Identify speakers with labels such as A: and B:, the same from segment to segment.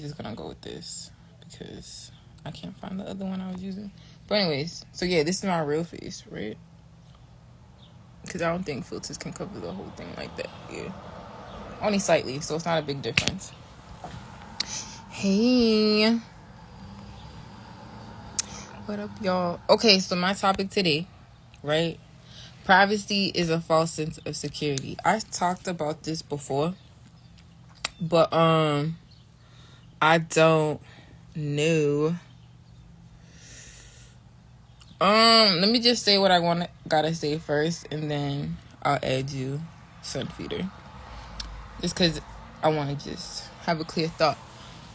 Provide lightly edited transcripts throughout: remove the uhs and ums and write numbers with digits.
A: Just gonna go with this because I can't find the other one I was using. But anyways, so yeah, this is my real face, right? Because I don't think filters can cover the whole thing like that. Yeah, only slightly, so it's not a big difference. Hey, what up, y'all? Okay, so my topic today, right? Privacy is a false sense of security. I talked about this before, but I don't know. Let me just say what I gotta say first, and then I'll add you Sunfeeder. Just because I want to just have a clear thought.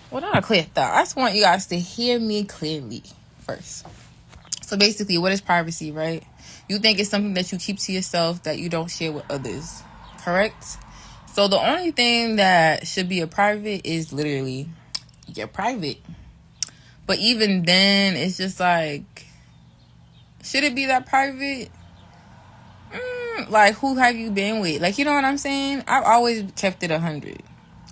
A: Well, not a clear thought. I just want you guys to hear me clearly first. So basically, what is privacy, right? You think it's something that you keep to yourself that you don't share with others, correct? So the only thing that should be a private is literally your private. But even then, it's just like, should it be that private? Like, who have you been with? Like, you know what I'm saying? I've always kept it 100.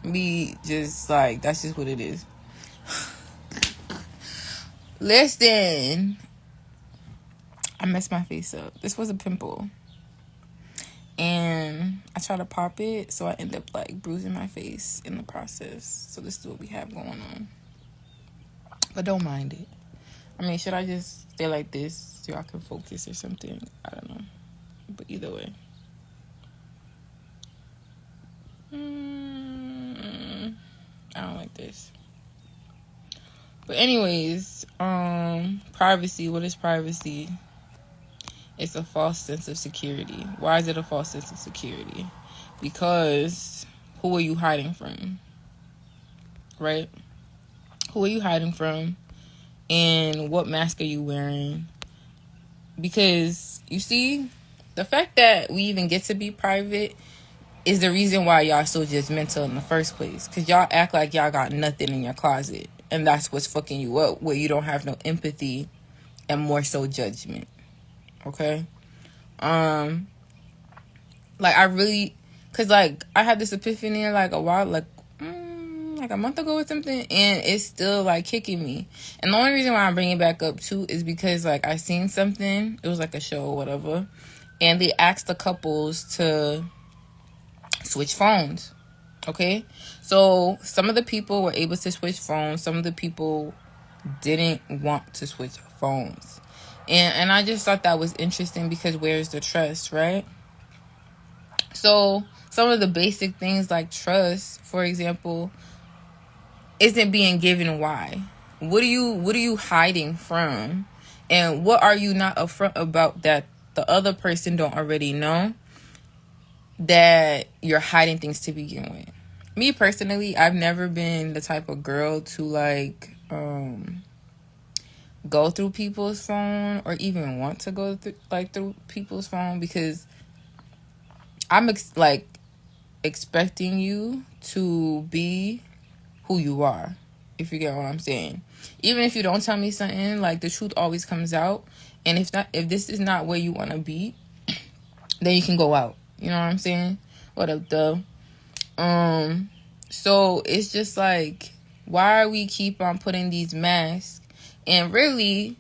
A: Me, just like, that's just what it is. Listen, I messed my face up. This was a pimple. And I tried to pop it, so I end up, like, bruising my face in the process. So this is what we have going on. But don't mind it. I mean, should I just stay like this so I can focus or something? I don't know. But either way. I don't like this. But anyways, privacy. What is privacy? It's a false sense of security. Why is it a false sense of security? Because who are you hiding from? Right? Who are you hiding from? And what mask are you wearing? Because, you see, the fact that we even get to be private is the reason why y'all so judgmental in the first place. Because y'all act like y'all got nothing in your closet. And that's what's fucking you up, where you don't have no empathy and more so judgment. Okay? Like, I really... Because, like, I had this epiphany, like, a while... Like a month ago or something, and it's still like kicking me. And the only reason why I'm bringing it back up too is because like I seen something, it was like a show or whatever, and they asked the couples to switch phones. Okay, so some of the people were able to switch phones, some of the people didn't want to switch phones, and I just thought that was interesting because where's the trust, right? So some of the basic things like trust, for example, isn't being given. Why? What are you hiding from? And what are you not upfront about that the other person don't already know that you're hiding things to begin with? Me personally, I've never been the type of girl to like go through people's phone or even want to go through people's phone, because I'm expecting you to be who you are, if you get what I'm saying. Even if you don't tell me something, like, the truth always comes out. And if this is not where you want to be, then you can go out. You know what I'm saying? What up, though? So it's just like, why are we keep on putting these masks? And really,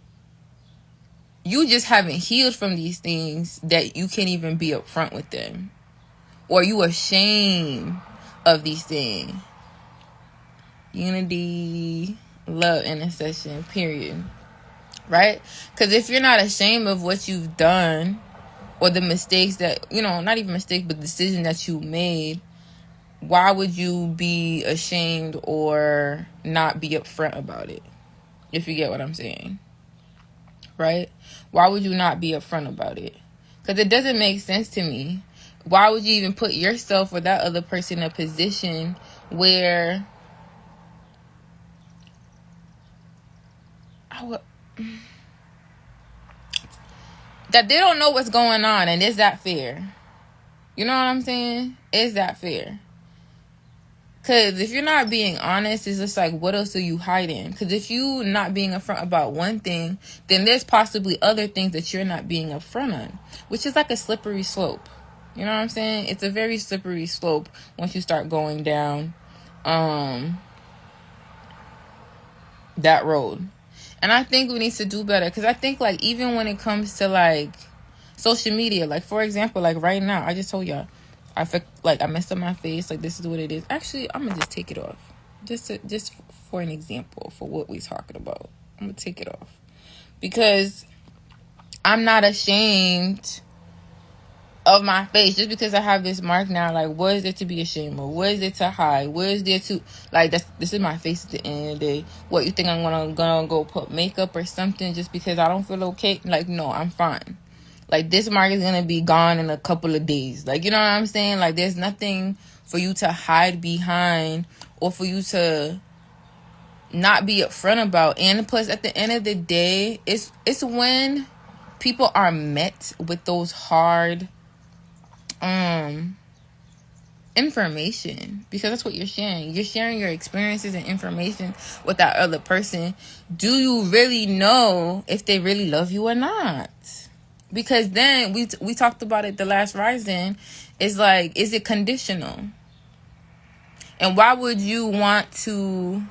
A: you just haven't healed from these things that you can't even be upfront with them. Or you ashamed of these things. Unity, love, intercession, period. Right? Because if you're not ashamed of what you've done, or the mistakes that, not even mistakes, but decision that you made, why would you be ashamed or not be upfront about it? If you get what I'm saying. Right? Why would you not be upfront about it? Because it doesn't make sense to me. Why would you even put yourself or that other person in a position where that they don't know what's going on? And is that fair? You know what I'm saying? Is that fair? Because if you're not being honest, it's just like, what else are you hiding? Because if you not being upfront about one thing, then there's possibly other things that you're not being upfront on, which is like a slippery slope. You know what I'm saying? It's a very slippery slope once you start going down that road. And I think we need to do better, because I think, like, even when it comes to, like, social media, like, for example, like, right now, I just told y'all, I messed up my face, like, this is what it is. Actually, I'm gonna just take it off, just for an example, for what we're talking about. I'm gonna take it off, because I'm not ashamed of my face just because I have this mark now. Like, what is there to be ashamed of? What is there to hide? What is there to, like, this is my face at the end of the day. What, you think I'm gonna go put makeup or something just because I don't feel okay? Like, no, I'm fine. Like, this mark is gonna be gone in a couple of days. Like, you know what I'm saying? Like, there's nothing for you to hide behind or for you to not be upfront about. And plus, at the end of the day, it's when people are met with those hard information, because that's what you're sharing your experiences and information with that other person. Do you really know if they really love you or not? Because then we talked about it the last Rising. It's like, is it conditional? And why would you want to,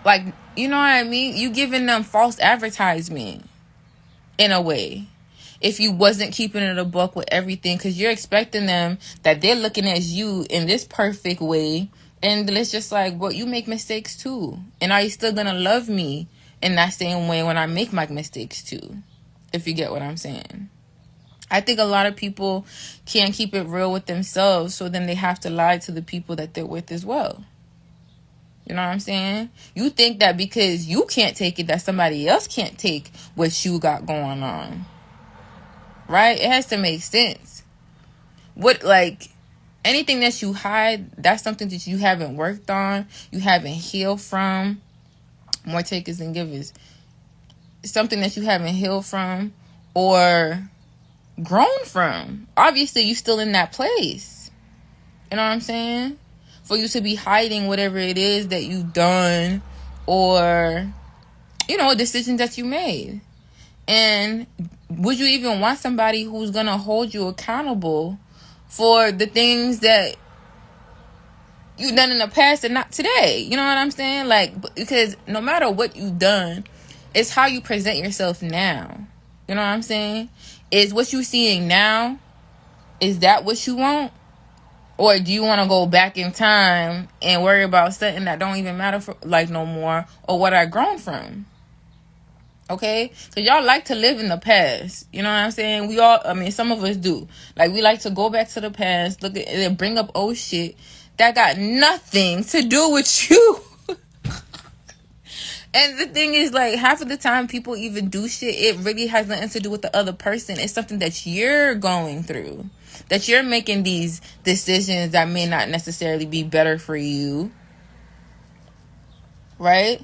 A: like, you know what I mean, you giving them false advertisement in a way, if you wasn't keeping it a buck with everything, because you're expecting them that they're looking at you in this perfect way, and it's just like, well, you make mistakes too, and are you still gonna love me in that same way when I make my mistakes too? If you get what I'm saying. I think a lot of people can't keep it real with themselves, so then they have to lie to the people that they're with as well. You know what I'm saying? You think that because you can't take it, that somebody else can't take what you got going on. Right? It has to make sense. What, like, anything that you hide, that's something that you haven't worked on, you haven't healed from. More takers than givers. Something that you haven't healed from or grown from. Obviously, you're still in that place. You know what I'm saying? For you to be hiding whatever it is that you've done, or, you know, decisions that you made. And would you even want somebody who's gonna hold you accountable for the things that you've done in the past and not today? You know what I'm saying? Like, because no matter what you've done, it's how you present yourself now. You know what I'm saying? Is what you're seeing now, is that what you want? Or do you want to go back in time and worry about something that don't even matter for, like, no more, or what I grown from? Okay? So y'all like to live in the past. You know what I'm saying? We all, I mean, some of us do. Like, we like to go back to the past, look at it, and bring up old shit that got nothing to do with you. And the thing is, like, half of the time people even do shit, it really has nothing to do with the other person. It's something that you're going through. That you're making these decisions that may not necessarily be better for you. Right?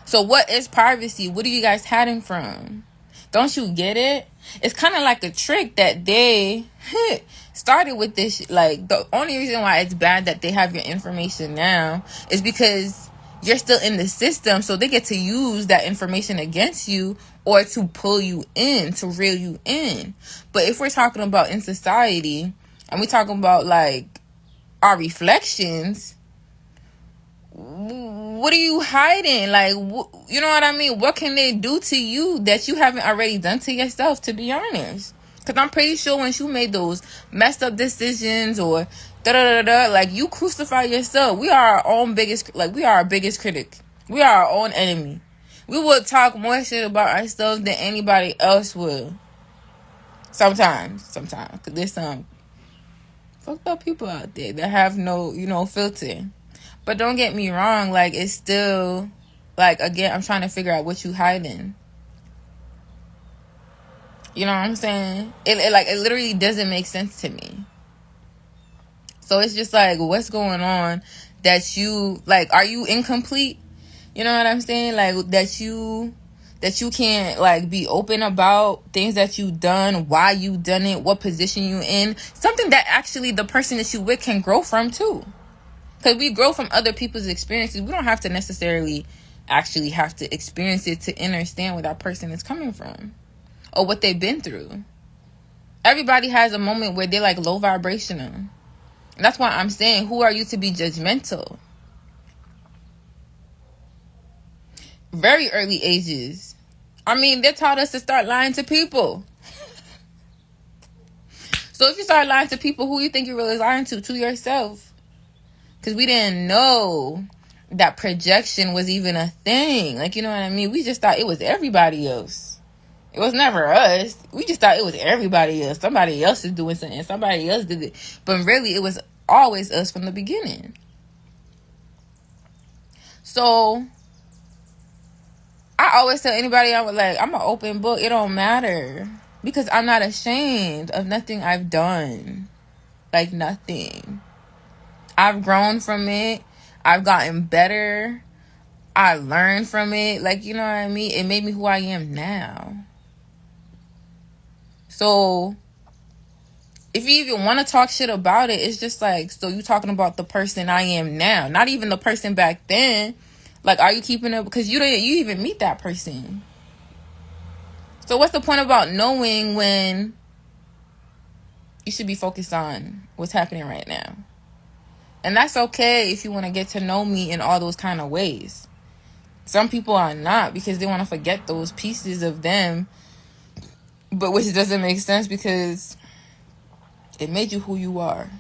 A: So what is privacy? What are you guys hiding from? Don't you get it? It's kind of like a trick that they started with this. Like, the only reason why it's bad that they have your information now is because you're still in the system, so they get to use that information against you, or to pull you in, to reel you in. But if we're talking about in society, and we're talking about, like, our reflections, what are you hiding? Like, you know what I mean? What can they do to you that you haven't already done to yourself, to be honest? Because I'm pretty sure once you made those messed up decisions, or da-da-da-da, like, you crucify yourself. We are our own biggest, like, we are our biggest critic. We are our own enemy. We would talk more shit about ourselves than anybody else would. Sometimes. Because there's some fucked up people out there that have no, you know, filter. But don't get me wrong, like, it's still, like, again, I'm trying to figure out what you hiding. You know what I'm saying? It literally doesn't make sense to me. So it's just like, what's going on that you, like, are you incomplete? You know what I'm saying? Like, that you can't, like, be open about things that you done, why you done it, what position you in. Something that actually the person that you with can grow from too. Because we grow from other people's experiences. We don't have to necessarily actually have to experience it to understand where that person is coming from or what they've been through. Everybody has a moment where they're, like, low vibrational. And that's why I'm saying, who are you to be judgmental? very early ages. I mean, they taught us to start lying to people. So if you start lying to people, who you think you're really lying to? To yourself. Because we didn't know that projection was even a thing. Like, you know what I mean? We just thought it was everybody else. It was never us. We just thought it was everybody else. Somebody else is doing something. Somebody else did it. But really, it was always us from the beginning. So I always tell anybody, I was like, I'm an open book. It don't matter. Because I'm not ashamed of nothing I've done. Like, nothing. I've grown from it. I've gotten better. I learned from it. Like, you know what I mean? It made me who I am now. So if you even want to talk shit about it, it's just like, so you talking about the person I am now, not even the person back then. Like, are you keeping up? Because you even meet that person. So what's the point about knowing when you should be focused on what's happening right now? And that's okay if you want to get to know me in all those kind of ways. Some people are not, because they want to forget those pieces of them, but which doesn't make sense because it made you who you are.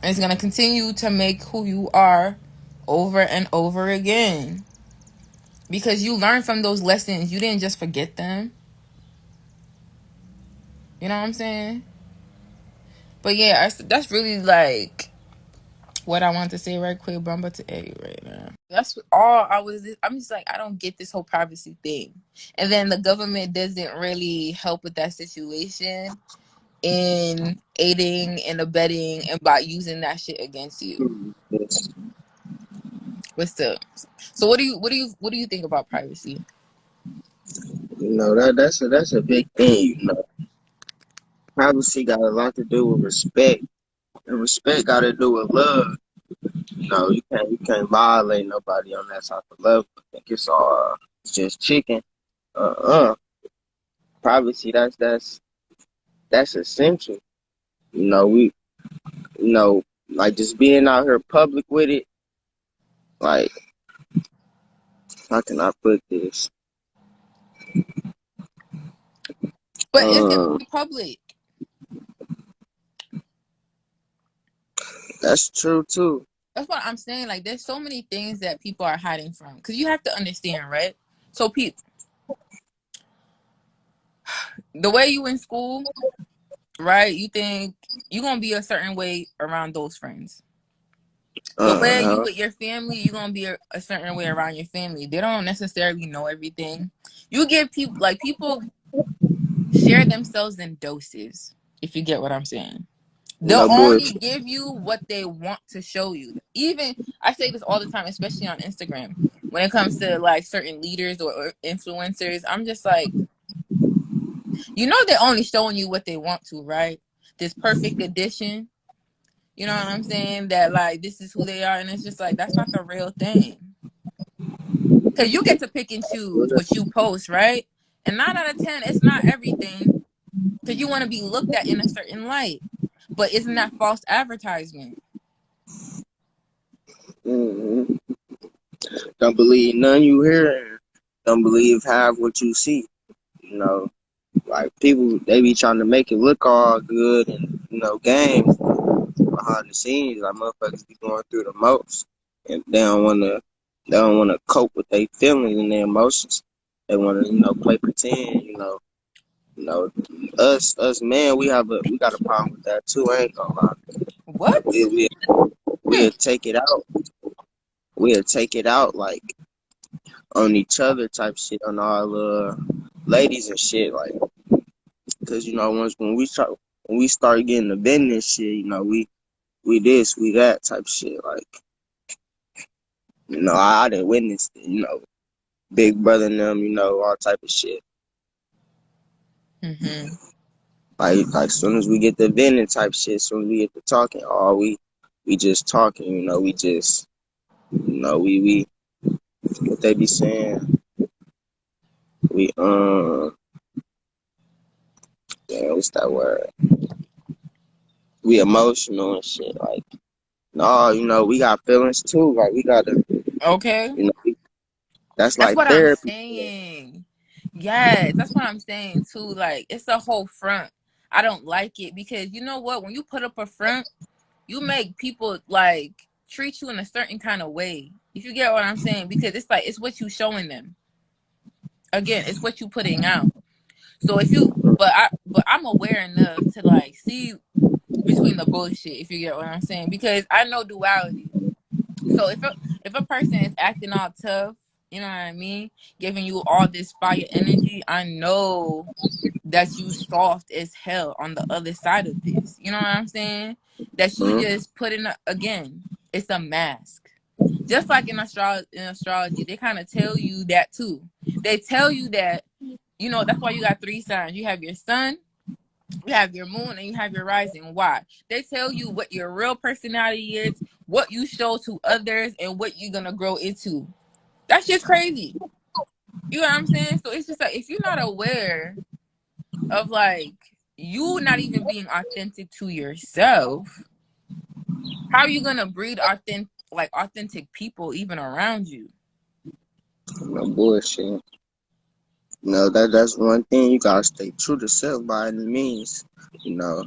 A: And it's going to continue to make who you are over and over again. Because you learn from those lessons. You didn't just forget them. You know what I'm saying? But yeah, that's really like what I want to say right quick, but I'm about to edit right now. That's all I'm just like, I don't get this whole privacy thing. And then the government doesn't really help with that situation in aiding and abetting and by using that shit against you.
B: Yes.
A: What's up? So what do you think about privacy?
B: That's a big thing. Privacy got a lot to do with respect, and respect got to do with love. You can't violate nobody on that type of level. I think it's just chicken. Uh, privacy. That's essential. You know, like just being out here public with it. Like, how can I put this?
A: But is it
B: Um,
A: public?
B: that's true too.
A: That's what I'm saying. Like, there's so many things that people are hiding from. Because you have to understand, right? So, the way you in school, right? You think you're gonna be a certain way around those friends. The way you
B: Uh,
A: with your family, you're gonna be a certain way around your family. They don't necessarily know everything. You give people share themselves in doses, if you get what I'm saying. They'll
B: no
A: only
B: bullshit.
A: give you what they want to show you. Even I say this all the time, especially on Instagram, when it comes to like certain leaders or influencers. I'm just like, they're only showing you what they want to, right? This perfect edition. You know what I'm saying? That like this is who they are, and it's just like that's not the real thing. Cause you get to pick and choose what you post, right? And 9 out of 10, it's not everything. Cause you want to be looked at in a certain light. But isn't that false advertisement?
B: Hmm. Don't believe none you hear. Don't believe half what you see. You know, like people, they be trying to make it look all good and games behind the scenes. Like motherfuckers be going through the most, and they don't wanna cope with their feelings and their emotions. They wanna play pretend. You know, us man, we got a problem with that too. I ain't gonna lie. Like
A: What?
B: we'll take it out. We'll take it out like on each other type shit on all ladies and shit like because once when we start getting the business shit we this we that type shit like I didn't witness it, big brother and them all type of shit
A: Mm-hmm.
B: like soon as we get the vending type shit soon as we get to talking all we just talking we just we what they be saying we damn, what's that word we emotional and shit like no, we got feelings too. Like we gotta,
A: Okay.
B: you know, That's
A: That's
B: like
A: what I'm
B: therapy.
A: saying. Yes, that's what I'm saying too. Like it's a whole front. I don't like it because you know what? When you put up a front, you make people like treat you in a certain kind of way. If you get what I'm saying, because it's like it's what you showing them. Again, it's what you putting out. So if you, but I'm aware enough to like see between the bullshit. If you get what I'm saying, because I know duality. So if a person is acting all tough, you know what I mean, giving you all this fire energy, I know that you soft as hell on the other side of this. You know what I'm saying? That you
B: Mhm.
A: just put in again. It's a mask. Just like in astrology, they kind of tell you that too. They tell you that that's why you got three signs. You have your sun, you have your moon, and you have your rising. Why? They tell you what your real personality is, what you show to others, and what you're gonna grow into. That's just crazy. You know what I'm saying? So it's just like if you're not aware of like you not even being authentic to yourself, how are you gonna breed authentic people even around you?
B: No bullshit. No, that's one thing you gotta stay true to self by any means. You know,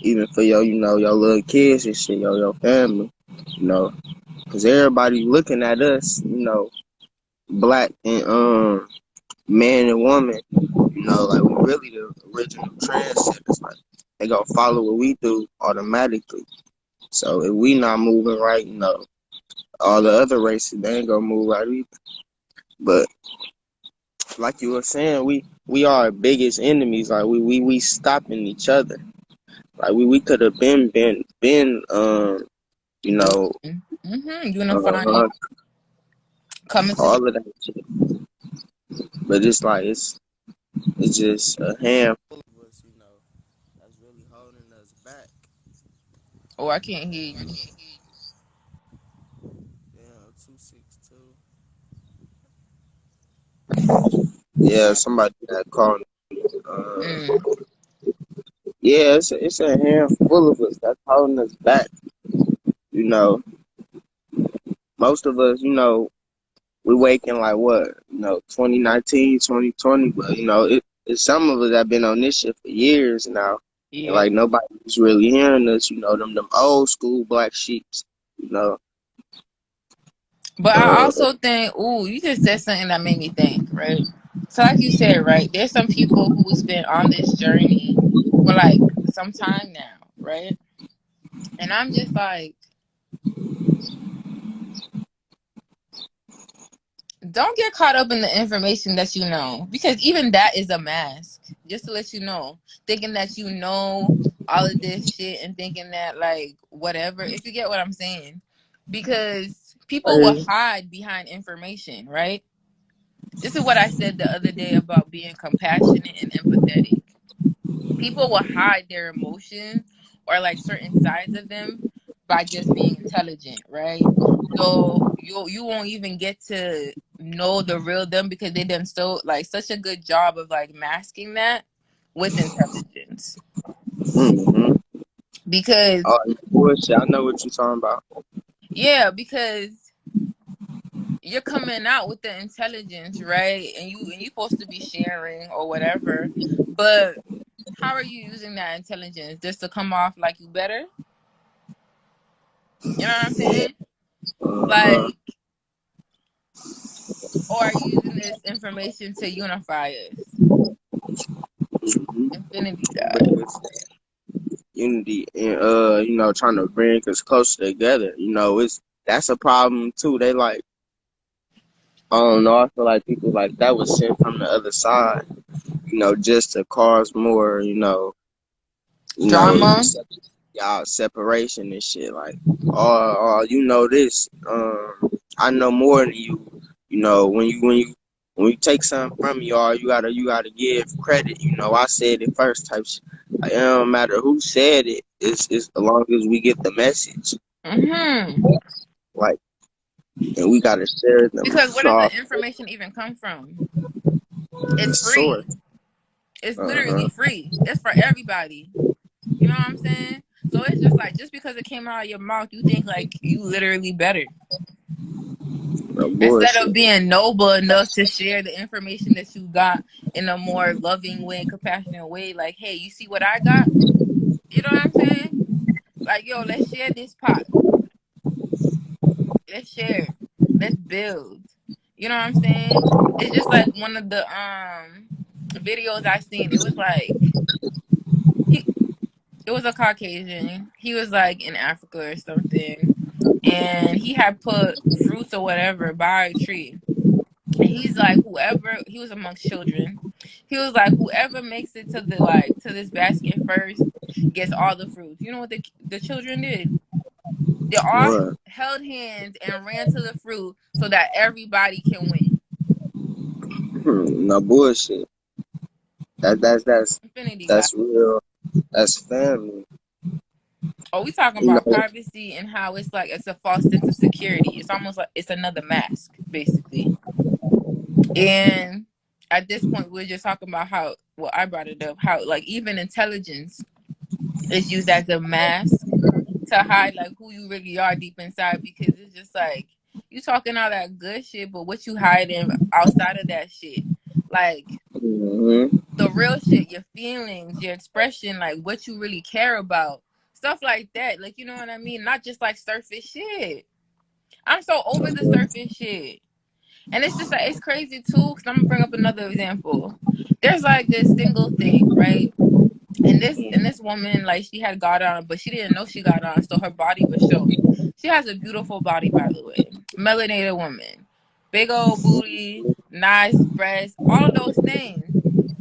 B: even for your little kids and shit, your family. You know, cause everybody looking at us. Black and man and woman. Like we really the original trendsetters. Like they gonna follow what we do automatically. So if we not moving right, all the other races they ain't gonna move right either. But like you were saying, we are our biggest enemies. Like we stopping each other. Like we could have been you know
A: Unifying,
B: uh,
A: coming together.
B: all of that shit. But it's like it's just a handful of us, that's really holding us back.
A: Oh, I can't hear you.
B: Yeah, 262. Yeah, somebody that called. Uh,
A: Mm.
B: yeah, it's a handful of us that's holding us back. You know, most of us, we waking like what, 2019, 2020, but it's some of us that been on this shit for years now, and
A: Yeah.
B: like nobody's really hearing us. Them old school black sheeps. You know,
A: But I
B: uh,
A: also think, ooh, you just said something that made me think, right? So like you said, right, there's some people who's been on this journey for like some time now, right? And I'm just like, don't get caught up in the information that you know, because even that is a mask. Just to let you know, thinking that you know all of this shit and thinking that like whatever, if you get what I'm saying, because people will hide behind information, right? This is what I said the other day about being compassionate and empathetic. People will hide their emotions or like certain sides of them by just being intelligent, right? So you won't even get to know the real them because they done so like such a good job of like masking that with intelligence.
B: mm-hmm.
A: Because
B: Oh, bullshit. I know what you're talking about.
A: yeah, because you're coming out with the intelligence, right? And you supposed to be sharing or whatever, but how are you using that intelligence just to come off like you better? You know what I'm
B: Yeah.
A: saying?
B: Uh-huh.
A: Like, or are you using this information to unify us?
B: Mm-hmm.
A: Infinity God.
B: Bring us unity and trying to bring us closer together. It's that's a problem too. They like I don't know. I feel like people like that was sent from the other side. Just to cause more. You know,
A: Drama.
B: y'all separation and shit. Like, this. I know more than you. When you take something from me, you gotta give credit. I said it first type shit. Like, it don't matter who said it. It's as long as we get the message.
A: Mm-hmm.
B: Like, and we gotta share them
A: Because where does
B: off
A: the information even come from? It's
B: the source.
A: free. It's literally
B: Uh-huh.
A: free. It's for everybody. You know what I'm saying? So it's just like just because it came out of your mouth, you think like you literally better. Instead of
B: bullshit.
A: being noble enough to share the information that you got in a more loving way, compassionate way, like, hey, you see what I got? You know what I'm saying? Like, yo, let's share this pot. Let's share. Let's build. You know what I'm saying? It's just like one of the videos I seen. It was like he it was a Caucasian. He was like in Africa or something. And he had put fruits or whatever by a tree. And he's like, whoever, he was amongst children. He was like, whoever makes it to the to this basket first gets all the fruits. You know what the children did? They all
B: What?
A: held hands and ran to the fruit so that everybody can win.
B: No bullshit. That's
A: Infinity God.
B: that's real. That's family.
A: Oh, we talking
B: You
A: about
B: know.
A: privacy and how it's like it's a false sense of security. It's almost like it's another mask, basically. And at this point, we're just talking about how, well, I brought it up, how like even intelligence is used as a mask to hide like who you really are deep inside, because it's just like you talking all that good shit, but what you hiding outside of that shit, like
B: Mm-hmm.
A: the real shit, your feelings, your expression, like what you really care about, stuff like that. Like, you know what I mean? Not just like surface shit. I'm so over the surface shit. And it's just like, it's crazy too, because I'm gonna bring up another example. There's like this single thing, right? And this woman, like, she had got on, but she didn't know she got on, so her body was showing. She has a beautiful body, by the way. Melanated woman. Big old booty, nice breasts, all of those things.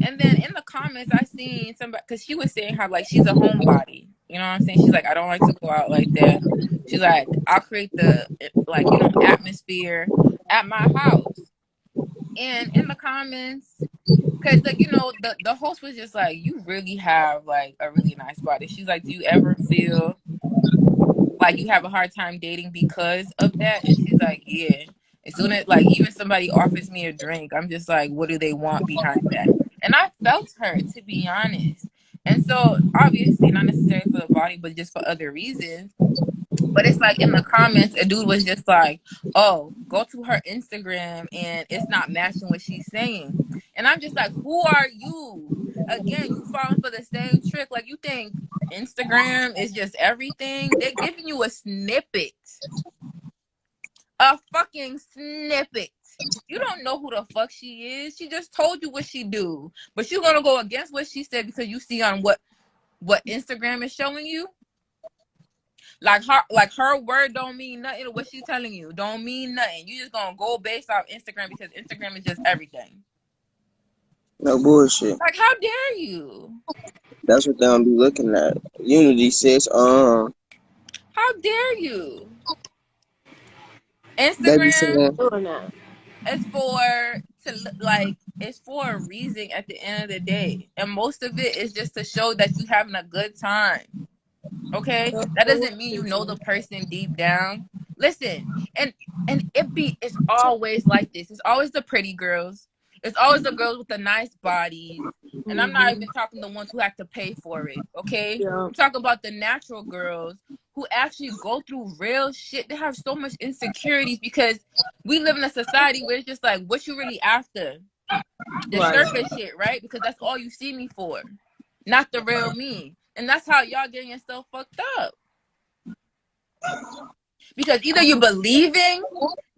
A: And then in the comments, I seen somebody, because she was saying how, like, she's a homebody. You know what I'm saying? She's like, I don't like to go out like that. She's like, I'll create the, like, atmosphere at my house. And in the comments, because, like, the host was just like, you really have, like, a really nice body. She's like, do you ever feel like you have a hard time dating because of that? And she's like, yeah. As soon as, like, even somebody offers me a drink, I'm just like, what do they want behind that? And I felt her, to be honest. And so, obviously, not necessarily for the body, but just for other reasons. But it's like in the comments, a dude was just like, oh, go to her Instagram and it's not matching what she's saying. And I'm just like, who are you? Again, you falling for the same trick. Like, you think Instagram is just everything? They're giving you a snippet. A fucking snippet. You don't know who the fuck she is. She just told you what she do. But you're gonna go against what she said because you see on what Instagram is showing you? Like her word don't mean nothing. What she telling you don't mean nothing. You just gonna go based off Instagram because Instagram is just everything.
B: No bullshit.
A: Like, how dare you?
B: That's what they don't be looking at. Unity says,
A: How dare you?
B: they be
A: Instagram
B: saying,
C: Doing that.
A: is for like, it's for a reason at the end of the day, and most of it is just to show that you having a good time. Okay, that doesn't mean you know the person deep down. Listen, and it's always like this. It's always the pretty girls. It's always the girls with the nice bodies. And I'm not even talking the ones who have to pay for it. Okay,
C: Yeah.
A: I'm talking about the natural girls who actually go through real shit. They have so much insecurities because we live in a society where it's just like, what you really after? The
C: Right.
A: surface shit, right? Because that's all you see me for, not the real me. And that's how y'all getting yourself fucked up. Because either you believing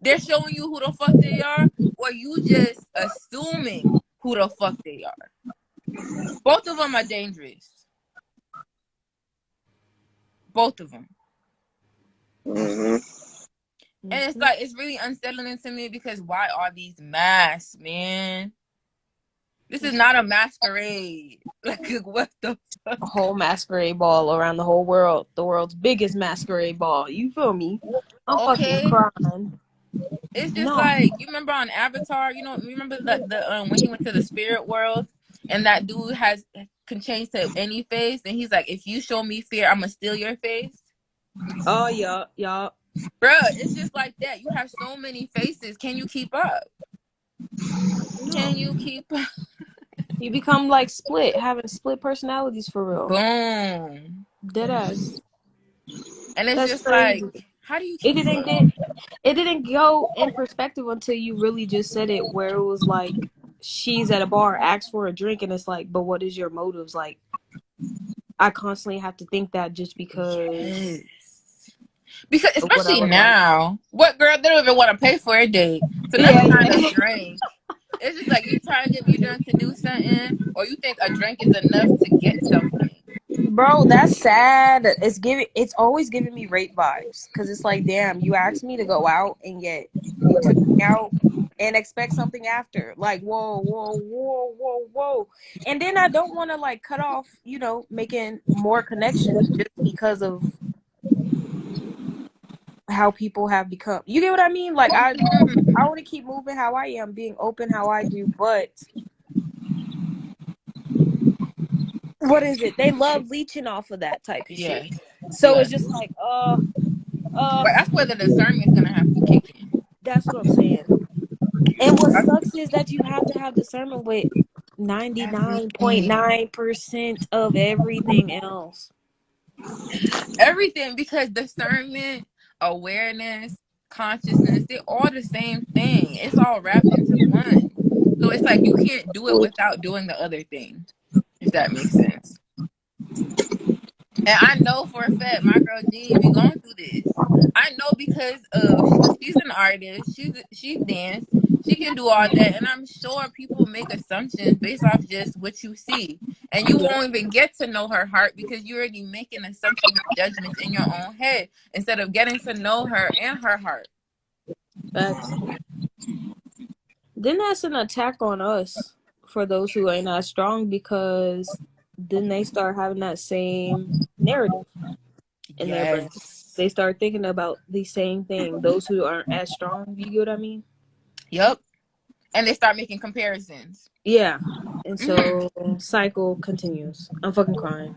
A: they're showing you who the fuck they are, or you just assuming who the fuck they are. Both of them are dangerous. Both of them.
B: mm-hmm.
A: And it's like, it's really unsettling to me because why are these masks, man? This is not a masquerade. Like, what the fuck?
C: A whole masquerade ball around the whole world. The world's biggest masquerade ball. You feel me? I'm fucking crying.
A: It's just like, you remember on Avatar, remember the when he went to the spirit world and that dude can change to any face, and he's like, if you show me fear, I'm gonna steal your face.
C: Oh, yeah.
A: Bruh, it's just like that. You have so many faces. Can you keep up?
C: No.
A: Can you keep up?
C: You become like split, having split personalities for real.
A: Boom.
C: Deadass.
A: And it's
C: That's
A: just
C: crazy.
A: like, How do you
C: It
A: keep
C: didn't
A: going?
C: get it didn't go in perspective until you really just said it, where it was like she's at a bar, asks for a drink, and it's like, but what is your motives? Like, I constantly have to think that just because
A: Yes. Because
C: of what I
A: especially
C: look like.
A: now, what girl they don't even want to pay for a date? So never
C: Yeah,
A: mind a
C: yeah.
A: drink. It's just like you trying to get me drunk to do something, or you think a drink is enough to get something.
C: Bro, that's sad. It's always giving me rape vibes, because it's like, damn, you asked me to go out and yet you took me out and expect something after. Like, whoa, whoa, whoa, whoa, whoa. And then I don't want to like cut off, making more connections just because of how people have become. You get what I mean? Like, I want to keep moving how I am, being open how I do, but what is it? They love leeching off of that type of shit.
A: Yes.
C: So it's
A: Yes.
C: just like,
A: But that's where the discernment is gonna have to kick in.
C: that's what I'm saying. And what sucks is that you have to have discernment with
A: Everything.
C: 99.9% of everything else.
A: Everything, because discernment, awareness, consciousness, they're all the same thing. It's all wrapped into one. So it's like you can't do it without doing the other thing, if that makes sense. And I know for a fact my girl Jean be going through this. I know because of she's an artist, she's danced, she can do all that, and I'm sure people make assumptions based off just what you see. And you
C: Yeah,
A: won't even get to know her heart because you're already making assumptions and judgments in your own head instead of getting to know her and her heart.
C: facts. Then that's an attack on us for those who ain't as strong, because then they start having that same narrative in their brain.
A: Yes.
C: They start thinking about the same thing. Those who aren't as strong, you get what I mean?
A: Yep. And they start making comparisons.
C: Yeah. And
A: Hmm.
C: so cycle continues. I'm fucking crying.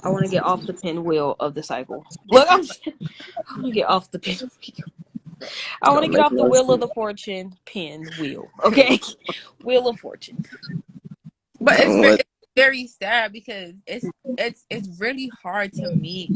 C: I want to get off the pinwheel of the cycle. Look,
A: This is
C: I want to get off the pinwheel. I want to
B: Don't
C: get
B: make
C: off the
B: no
C: wheel of
B: sense.
C: the fortune pinwheel. Okay, wheel of fortune.
A: But
B: What?
A: it's very sad because it's really hard to meet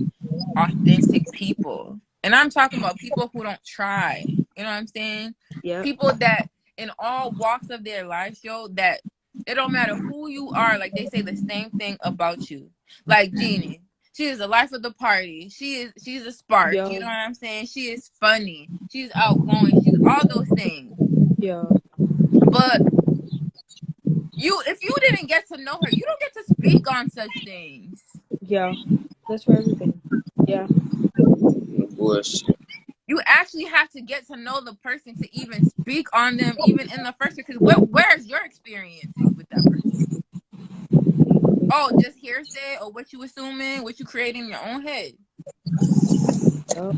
A: authentic people. And I'm talking about people who don't try. You know what I'm saying?
C: Yep.
A: People that in all walks of their life show that it don't matter who you are, like they say the same thing about you. Like Jeannie. She is the life of the party. She's a spark. You know
C: Yo.
A: what I'm saying? She is funny. She's outgoing. She's all those things.
C: Yo.
A: But if you didn't get to know her, you don't get to speak on such things.
C: Yeah. That's for everything. Yeah.
B: Bullshit.
A: You actually have to get to know the person to even speak on them, even in the first place. Because where's your experiences with that person? Oh, just hearsay or what you assuming, what you creating in your own head.
C: Yep.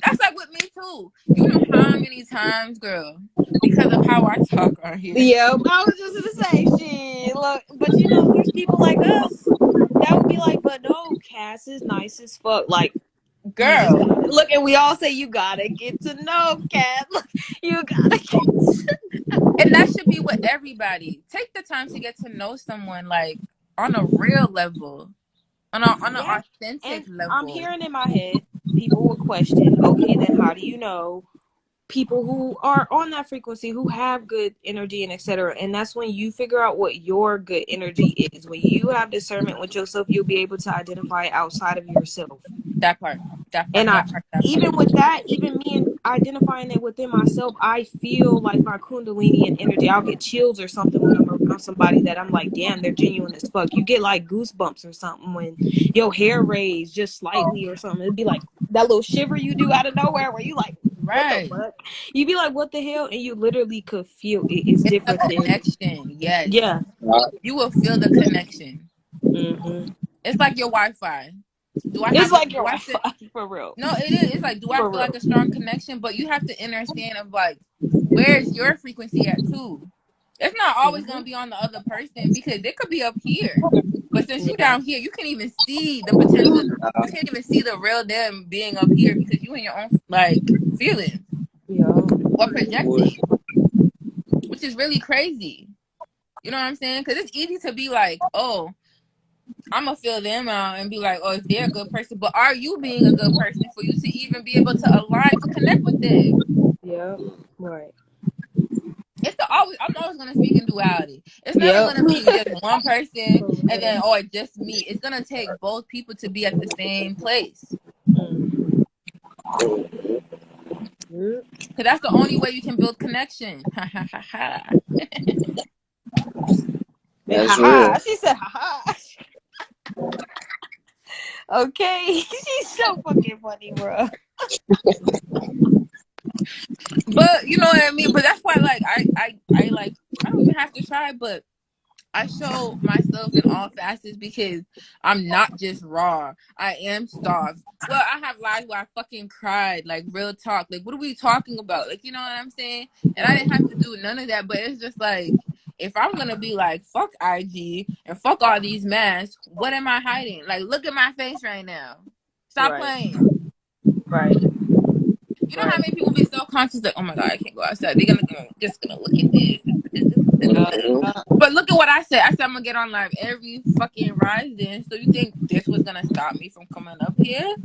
A: That's like with me too. You know how many times, girl, because of how I talk on here.
C: Yep. I was just gonna say shit. Look, but there's people like us that would be like, but no, Cass is nice as fuck. Like, you just
A: Girl.
C: look, and we all say you gotta get to know Cass. Look, you gotta get
A: And that should be with everybody. Take the time to get to know someone like on a real level. On an
C: Yeah.
A: authentic
C: And I'm
A: level.
C: hearing in my head, people would question, okay, then how do you know people who are on that frequency, who have good energy and etc.? And that's when you figure out what your good energy is. When you have discernment with yourself, you'll be able to identify it outside of yourself.
A: That part. That part.
C: And
A: That part. That part.
C: even with that, even me and identifying it within myself, I feel like my kundalini and energy. I'll get chills or something when I'm around somebody that I'm like, damn, they're genuine as fuck. You get like goosebumps or something when your hair raised just slightly or something. It'd be like that little shiver you do out of nowhere where you like, what the
A: Right.
C: fuck? You'd be like, what the hell? And you literally could feel it. It's
A: It's a
C: different than,
A: connection. Yes.
C: yeah.
A: You will feel the connection.
C: Hmm.
A: It's like your Wi-Fi.
C: It's like your
A: Do I feel
C: Wi-Fi for real.
A: no, it is. It's like, do I
C: For
A: feel like
C: real.
A: a strong connection? But you have to understand of like, where's your frequency at too? It's not always
C: Hmm.
A: gonna be on the other person because they could be up here. But since you
C: Yeah.
A: down here, you can't even see the potential. You can't even see the real them being up here because you in your own like feelings
C: Yeah.
A: or projecting,
B: Bullshit.
A: which is really crazy. You know what I'm saying? Because it's easy to be like, oh, I'm gonna fill them out and be like, oh, if they're a good person, but are you being a good person for you to even be able to align to connect with them?
C: Yep. Right.
A: I'm always gonna speak in duality. It's never
C: Yep.
A: gonna be just one person
C: For
A: and
C: real.
A: then it's just me. It's gonna take both people to be at the same place.
C: Mm-hmm. Yep.
A: Cause that's the only way you can build connection. Ha ha ha ha.
B: That's
C: Ha.
B: real.
C: She said ha. Okay. She's so fucking funny, bro.
A: But you know what I mean? But that's why like I like I don't even have to try, but I show myself in all facets because I'm not just raw. I am starved. Well, I have lives where I fucking cried, like real talk. Like, what are we talking about? Like, you know what I'm saying? And I didn't have to do none of that, but it's just like, if I'm gonna be like, fuck IG and fuck all these masks, what am I hiding? Like, look at my face right now. Stop
C: Right.
A: playing.
C: Right.
A: You know how
C: Right.
A: many people be so conscious like, oh my god, I can't go outside. They're just gonna look at this.
B: Mhm.
A: But look at what I said. I said I'm gonna get on live every fucking Rising. So you think this was gonna stop me from coming up here?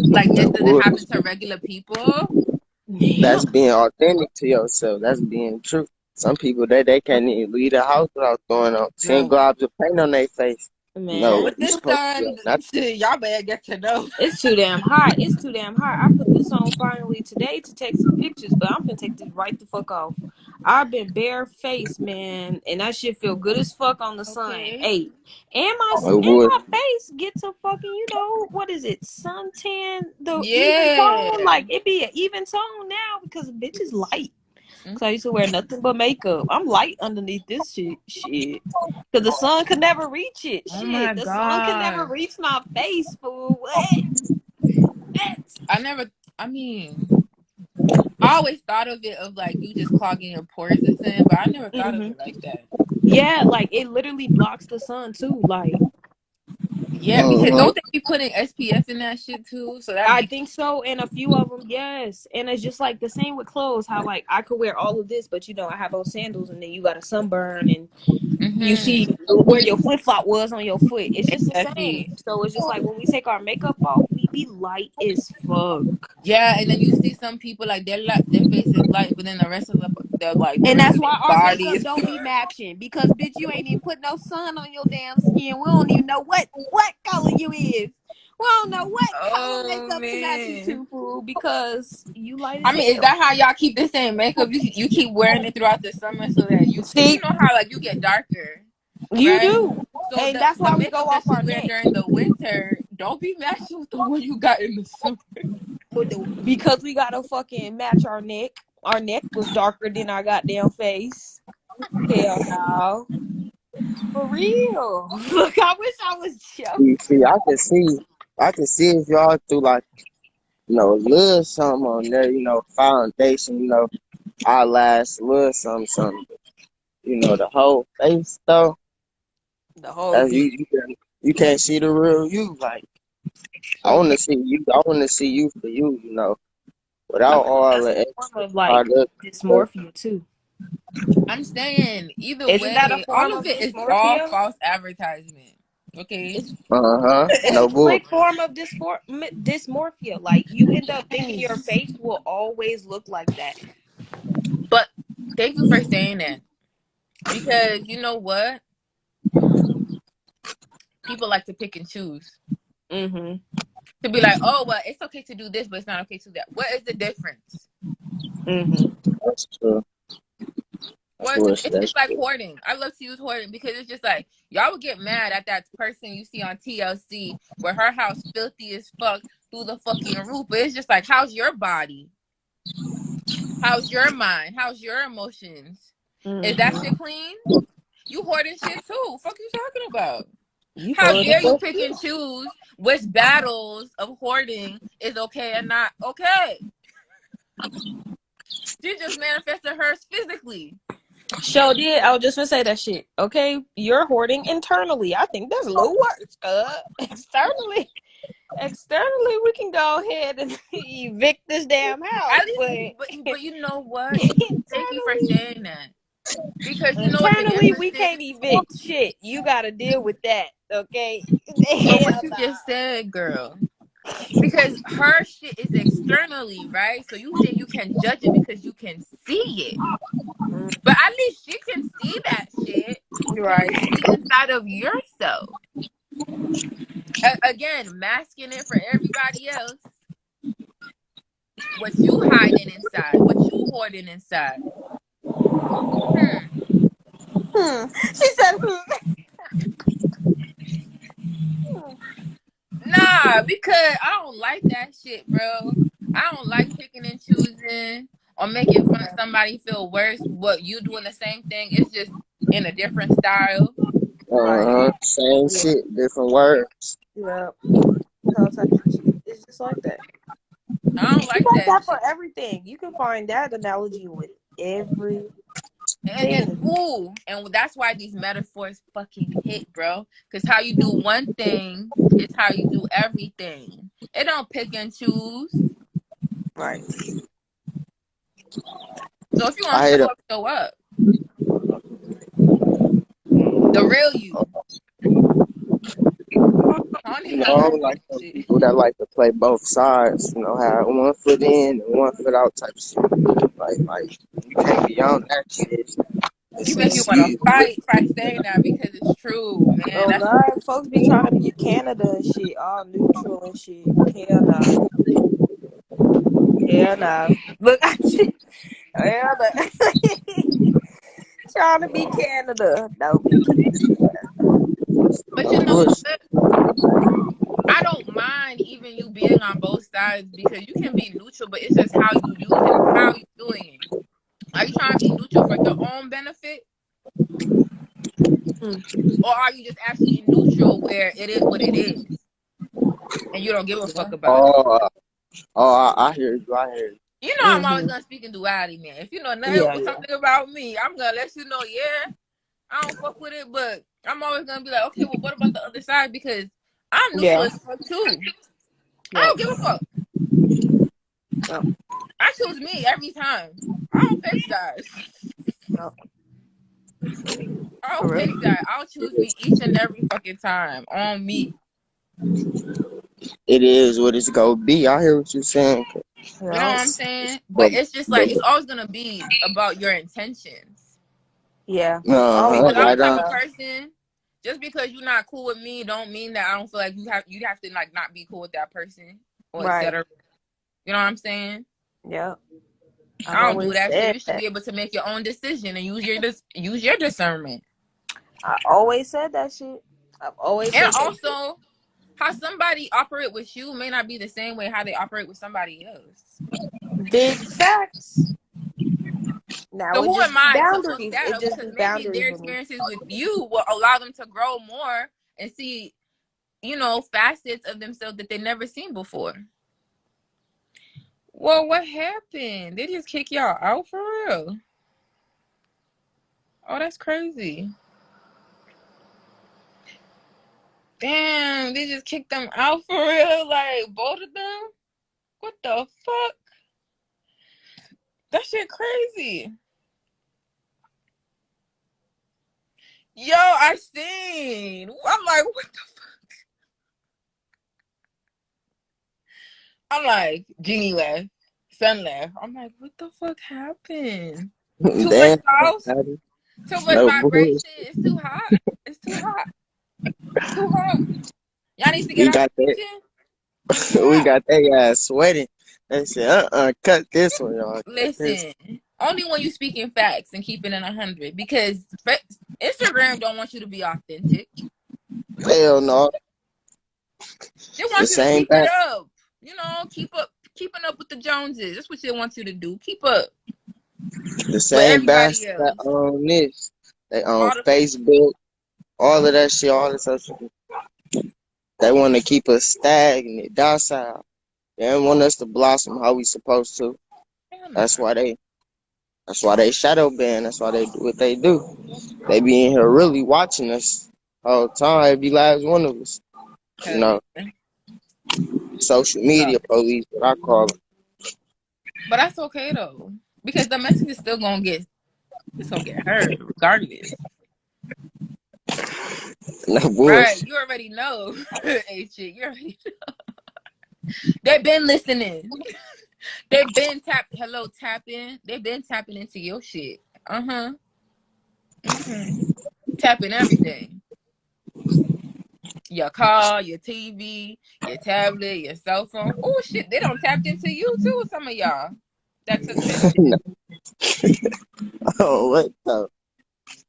A: Like this
B: No
A: doesn't
B: bull.
A: happen to regular people?
C: Yeah.
B: That's being authentic to yourself. That's being true. Some people they can't even leave the house without throwing on 10
A: No.
B: globs of paint on their face. No,
C: Man.
A: With
B: you
A: this
B: supposed to be
A: sun,
B: on that.
A: y'all better get to know.
C: It's too damn hot. It's too damn hot. I put this on finally today to take some pictures, but I'm finna take this right the fuck off. I've been barefaced, man, and that shit feel good as fuck on the sun.
A: Okay.
C: Hey, and
B: No bull.
C: my face get to fucking, what is it? Suntan, the even tone.
A: Yeah.
C: Like it be an even tone now because the bitch is light. Cause I used to wear nothing but makeup. I'm light underneath this shit. Cause the sun could never reach it.
A: Oh my
C: Shit, the sun could never
A: god.
C: reach my face, fool. What?
A: I never I mean I always thought of it of like you just clogging your pores or something, but I never thought of
C: Mm-hmm.
A: it like that.
C: Yeah, like it literally blocks the sun too. Like
A: Yeah, because
B: Mm-hmm.
A: don't they be putting SPF in that shit too? So that
C: I
A: be
C: think so, and a few of them, yes. And it's just like the same with clothes. How like I could wear all of this, but I have those sandals, and then you got a sunburn, and you see where your flip flop was on your foot. It's just the same.
A: exactly.
C: So it's just like when we take our makeup off, we be light as fuck.
A: Yeah, and then you see some people like their face is light, but then the
C: And
A: rest
C: that's
A: of their
C: why our
A: body
C: makeup
A: is.
C: don't be matching. Because bitch, you ain't even put no sun on your damn skin. We don't even know what color you is. We don't know what color
A: Oh
C: makeup to match you
A: man.
C: to, fool, because you light
A: I
C: as
A: mean, is
C: hell.
A: that how y'all keep the same makeup? You keep wearing it throughout the summer so that cause you
C: See,
A: know how like you get darker,
C: you
A: right?
C: do.
A: So
C: And
A: the
C: that's
A: the
C: why we go
A: makeup that
C: off
A: you
C: our
A: wear
C: neck.
A: during the winter don't be matching with the one you got in the summer.
C: Because we gotta fucking match our neck. Our neck was darker than our goddamn face. Hell no. For real. Look, I wish I was joking.
B: See, I can see if y'all do like, a little something on there, foundation, eyelash, little something. The whole face though.
C: The whole
B: That's
C: bitch.
B: you can't see the real you. Like I
A: So
B: want to see you. I want to see you for you.
C: I
B: Without
C: feel like
B: all
C: that's
B: the
C: a form
B: extra
C: of like
B: product stuff.
C: dysmorphia too.
A: I'm saying either
C: Isn't that a
A: way, all
C: form
A: of
C: of
A: it is all
C: dysmorphia?
A: false advertisement. Okay.
C: It's
B: No
C: it's a
B: bull.
C: slick form of dysmorphia. Like you end up thinking your
A: Yes.
C: face will always look like that.
A: But thank you for saying that because you know what? People like to pick and choose.
C: Mm-hmm.
A: To be like, oh, well, it's okay to do this, but it's not okay to do that. What is the difference?
C: Mm-hmm.
B: That's true. That's
A: What is
B: what.
A: it's
B: That's
A: just like
B: true.
A: hoarding. I love to use hoarding because it's just like y'all would get mad at that person you see on TLC where her house filthy as fuck through the fucking roof. But it's just like, how's your body? How's your mind? How's your emotions? Is that
C: Mm-hmm.
A: shit clean? You hoarding shit too. Fuck you talking about?
C: You
A: How
C: holding
A: dare you
C: for
A: pick and choose which battles of hoarding is okay and not okay? She just manifested hers physically.
C: Sure did. I was just gonna say that shit. Okay, you're hoarding internally. I think that's a little worse. Externally, we can go ahead and evict this damn house,
A: At least,
C: but
A: but you know what? Thank you for
C: internally,
A: saying that. Because you know what the
C: Internally,
A: difference
C: we
A: is?
C: can't evict shit. You gotta deal with that, okay?
A: But what
C: Hell
A: you
C: nah.
A: just said, girl. Because her shit is externally, right? So you think you can judge it because you can see it. But at least she can see that shit. Can you
C: Right.
A: see inside of yourself? Again, masking it for everybody else. What you hiding inside, what you hoarding inside.
C: She said,
A: Nah, because I don't like that shit, bro. I don't like picking and choosing or making fun of somebody feel worse. What you doing the same thing? It's just in a different style.
C: Right.
B: Same
C: Yeah.
B: shit, different words.
C: Yeah. All types of shit. It's just like that.
A: I don't
C: It's
A: like
C: like
A: that
C: that for
A: shit.
C: everything. You can find that analogy with everything.
A: And that's why these metaphors fucking hit, bro. Because how you do one thing is how you do everything. It don't pick and choose.
C: Right.
A: So if you want
B: I
A: to
B: hate
A: show
B: them.
A: up, show up. The real you. I don't
B: You
A: even know how to
B: know,
A: say
B: like
A: that
B: some
A: shit.
B: people that like to play both sides. You know, have one foot in and one foot out type of shit. Like you can't be on that shit.
A: You
B: It's
A: make me want to
B: excuse.
A: fight saying that because it's true, man.
C: Oh
A: That's
C: God, folks be trying to be Canada and shit, all neutral and shit. Hell nah. Hell nah. Look, I see. Hell nah. Trying to be Canada. Don't be Canada.
A: but you
B: No
A: know
B: bush.
A: what? I don't mind even you being on both sides because you can be neutral, but it's just how you use it, how you doing it. Are you trying to be neutral for your own benefit?
C: Mm.
A: Or are you just actually neutral where it is what it is and you don't give a fuck
C: Yeah.
A: about it?
B: Oh, I hear you. I hear you.
A: You know I'm always
C: Mm-hmm.
A: gonna speak in duality, man. If you know
C: Yeah,
A: nothing
C: yeah.
A: something about me, I'm gonna let you know, yeah, I don't fuck with it, but I'm always gonna be like, okay, well, what about the other side? Because I'm neutral
C: Yeah.
A: as fuck too. I
C: Yep.
A: don't give a fuck.
C: Yep.
A: I choose me every time. I don't pick sides.
C: Yep.
A: I don't
C: For real.
A: pick sides. I'll choose me each and every fucking time on me.
B: It is what it's gonna be. I hear what you're saying.
A: You know
C: Yep.
A: what I'm saying? But
B: But,
A: it's just
B: but
A: like it's always gonna be about your intentions.
C: Yeah. Always
A: Because I'm
B: right
A: the type
B: on.
A: of
C: about
A: person. Just because you're not cool with me, don't mean that I don't feel like you have to like not be cool with that person or
C: right.
A: etc. You know what I'm saying?
C: Yep. I've
A: I don't do
C: always
A: that shit.
C: said
A: You should
C: that.
A: be able to make your own decision and use your discernment.
C: I always said that shit. I've always
A: And
C: said that shit.
A: also, how somebody operate with you may not be the same way how they operate with somebody else.
C: Big facts. Now
A: So
C: it
A: who
C: just
A: am
C: be
A: I to fuck
C: boundaries.
A: that
C: It
A: up?
C: just
A: Because
C: be
A: maybe
C: boundaries
A: their
C: with me.
A: experiences with you will allow them to grow more and see, facets of themselves that they never seen before. Well, what happened? They just kick y'all out for real? Oh, that's crazy. Damn, they just kicked them out for real? Like, both of them? What the fuck? That shit crazy. Yo, I seen. I'm like, what the fuck? I'm like, Genie left. Sun left. I'm like, what the fuck happened? Too much
B: Damn.
A: sauce? Too much
B: No bush.
A: vibration? It's too hot. It's too hot. Too hot. Y'all need to get
B: We
A: out
B: got
A: the
B: that.
A: kitchen. It's too
B: We
A: hot.
B: got that ass sweating. They said, cut this one, y'all. Cut this.
A: Listen, only when you speak in facts and keep it in 100 because Instagram don't want you to be authentic.
B: Hell no.
A: They
B: The
A: want you to
B: same
A: keep it
B: back.
A: up. Keeping up with the Joneses. That's what they want you to do. Keep up
B: The
A: with
B: same
A: everybody
B: bastard that
A: else.
B: own this. They own
A: All the
B: Facebook, all of that shit, all the social. They want to keep us stagnant, docile. They don't want us to blossom how we supposed to.
A: hell
B: That's
A: nah.
B: why they. That's why they shadow ban. That's why they do what they do. They be in here really watching us all the time. Every last one of us. You
A: Hell
B: know,
A: yeah.
B: social
A: So,
B: media police, what I call them.
A: but that's okay though because the message is still gonna get It's gonna get heard regardless.
B: No
A: Right,
B: bullshit.
A: you already know. Hey, shit, you already know. They've been listening. They've been tapping. They've been tapping into your shit. Uh-huh. Tapping everything. Your car, your TV, your tablet, your cell phone. Oh shit, they don't tapped into you too, some of y'all. That took this shit.
B: Oh, what the?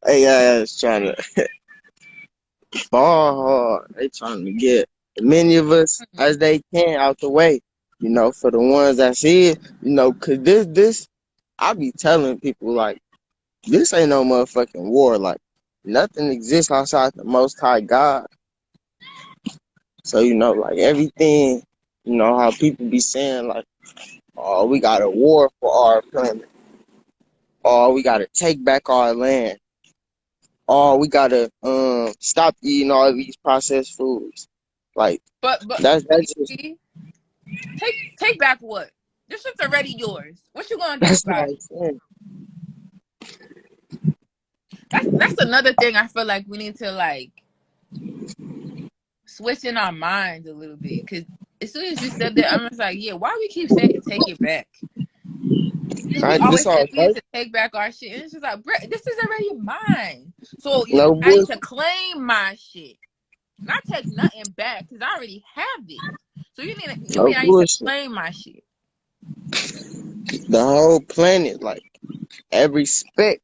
B: Hey guys, trying to ball hard. They trying to get as many of us as they can out the way. You know, for the ones that see it, you know, cause this, I be telling people like, this ain't no motherfucking war. Like, nothing exists outside the Most High God. So you know, like everything, you know how people be saying like, oh, we got a war for our planet. Oh, we gotta take back our land. Oh, we gotta stop eating all these processed foods. Like
A: But
B: that's
A: you
B: just
A: see, take back what? This shit's already yours. What you gonna do
B: that's
A: about
B: what
A: it?
B: I'm saying.
A: That's another thing I feel like we need to like switch in our minds a little bit. Cause as soon as you said that, I'm just like, yeah, why we keep saying take it back? Because we
B: Right, this
A: always
B: all
A: said we need
B: first,
A: to take back our shit. And it's just like, Brett, this is already mine. So
B: no
A: I need
B: bullshit.
A: to claim my shit. Not take nothing back because I already have it. So you
B: No
A: mean I need to
B: bullshit.
A: claim my shit.
B: The whole planet, like every speck,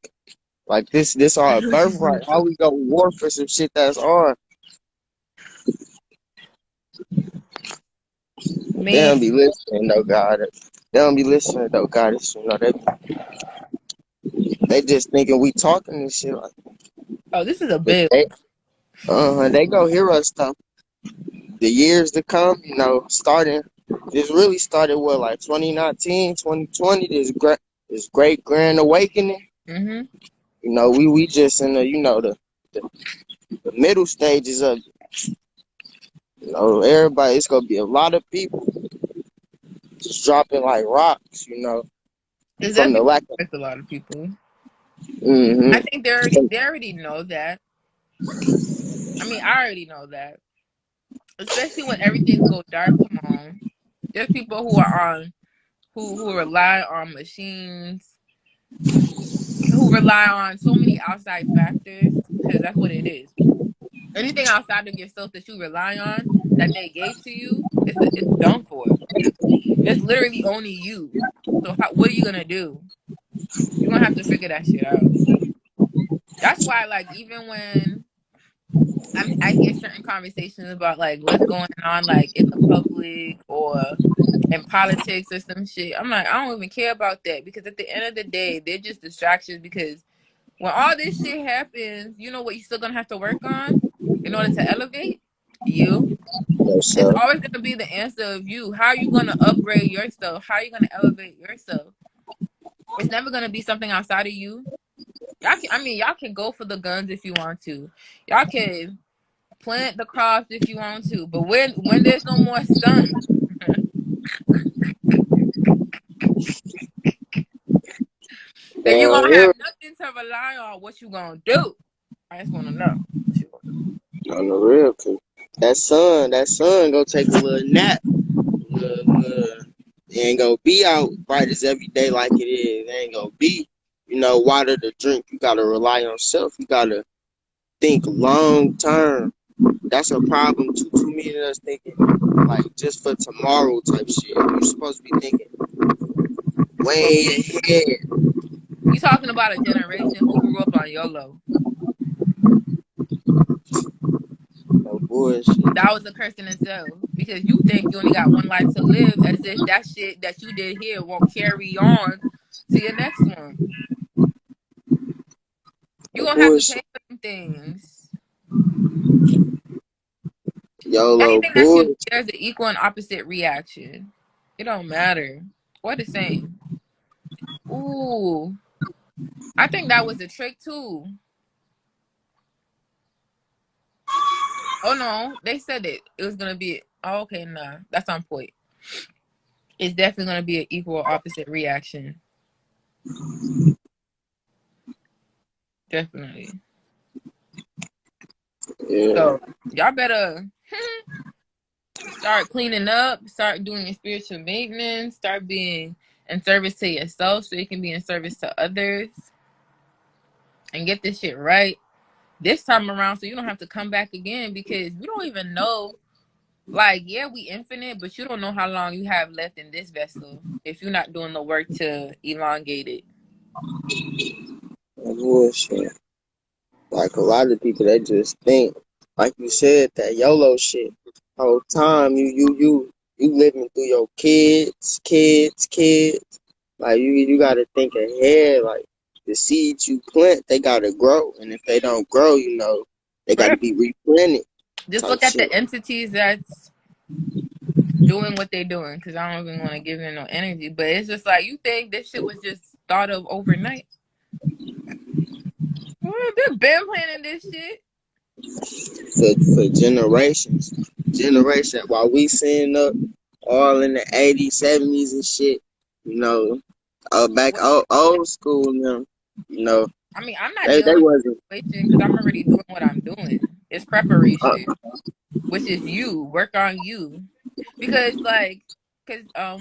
B: like this our birthright. How we go war for some shit that's ours? They
A: Man.
B: don't be listening, though, God. They don't be listening, though, God. It's, you know, they just thinking we talking and shit. Like,
A: Oh, this is a
B: but
A: bill.
B: they go hear us stuff. The years to come, you know, starting, this really started, what, like 2019, 2020, this great grand awakening.
A: Mm-hmm.
B: You know, we just in the, you know, the middle stages of, you know, everybody, it's going to be a lot of people just dropping like rocks, you know,
A: It's
B: from the
A: definitely
B: lack of,
A: affect a lot of people. I
B: mm-hmm.
A: think they already know that. I mean, I already know that. Especially when everything go dark. Come on. There's people who are on who rely on machines, who rely on so many outside factors, because that's what it is. Anything outside of yourself that you rely on that they gave to you, it's done for. It's literally only you. So what are you gonna do? You're gonna have to figure that shit out. That's why, like, even when I hear certain conversations about like what's going on, like in the public or in politics or some shit, I'm like, I don't even care about that because at the end of the day, they're just distractions. Because when all this shit happens, you know what you're still gonna have to work on in order to elevate you. It's
B: yourself.
A: always gonna be the answer of you. How are you gonna upgrade yourself? How are you gonna elevate yourself? It's never gonna be something outside of you. Y'all can go for the guns if you want to. Y'all can plant the crops if you want to. But when there's no more sun, and you're
B: Down
A: gonna
B: here
A: have nothing to rely on, what you gonna do? I just wanna know what you gonna do.
B: on the real, 'cause that sun go take a little nap. It ain't gonna be out bright as every day like it is. It ain't gonna be, you know, water to drink. You gotta rely on self. You gotta think long term. That's a problem too. Too many of us thinking like just for tomorrow type shit. You're supposed to be thinking way ahead.
A: You talking about a generation who grew up on YOLO.
B: No bullshit.
A: That was a curse in itself because you think you only got one life to live, as if that shit that you did here won't carry on to your next one. You're
B: No
A: gonna have to pay
B: bullshit.
A: for some things.
B: YOLO
A: Anything that you do,
B: bullshit.
A: there's an equal and opposite reaction. It don't matter. Or the same. Ooh. I think that was a trick too. Oh no, they said it was gonna be. Oh, okay, nah, that's on point. It's definitely gonna be an equal or opposite reaction. Definitely.
B: Yeah.
A: So y'all better start cleaning up, start doing your spiritual maintenance, start being in service to yourself so you can be in service to others and get this shit right this time around so you don't have to come back again because you don't even know. Like, yeah, we infinite, but you don't know how long you have left in this vessel if you're not doing the work to elongate it.
B: Bullshit. Like a lot of people, they just think, like you said, that YOLO shit. Whole time you living through your kids. Like you gotta think ahead. Like the seeds you plant, they gotta grow, and if they don't grow, they gotta be replanted.
A: Just
B: Type
A: look at
B: shit.
A: the entities that's doing what they're doing because I don't even want to give them no energy. But it's just like, you think this shit was just thought of overnight? Well, they've been planning this shit.
B: For generations. While we seeing up all in the 80s, 70s and shit, back old school now,
A: I mean, I'm not
B: they
A: dealing with
B: wasn't
A: the situation because I'm already doing what I'm doing. It's preparation, which is you. Work on you. Because, like,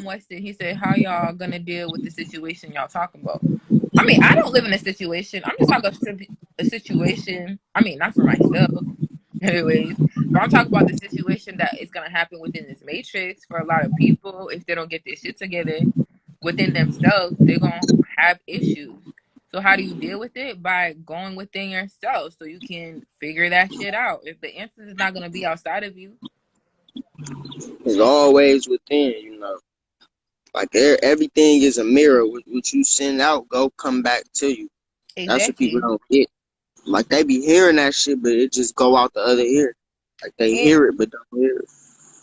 A: Weston, he said, how y'all gonna deal with the situation y'all talking about? I mean, I don't live in a situation. I'm just talking about a situation. I mean, not for myself, anyways. But I'm talking about the situation that is gonna happen within this matrix for a lot of people if they don't get their shit together within themselves. They're gonna have issues. So how do you deal with it? By going within yourself so you can figure that shit out. If the answer is not gonna be outside of you,
B: it's always within, Like everything is a mirror. What you send out, go come back to you. That's what people
A: exactly.
B: don't get. Like they be hearing that shit, but it just go out the other ear. Like they
A: And
B: hear it, but don't hear it.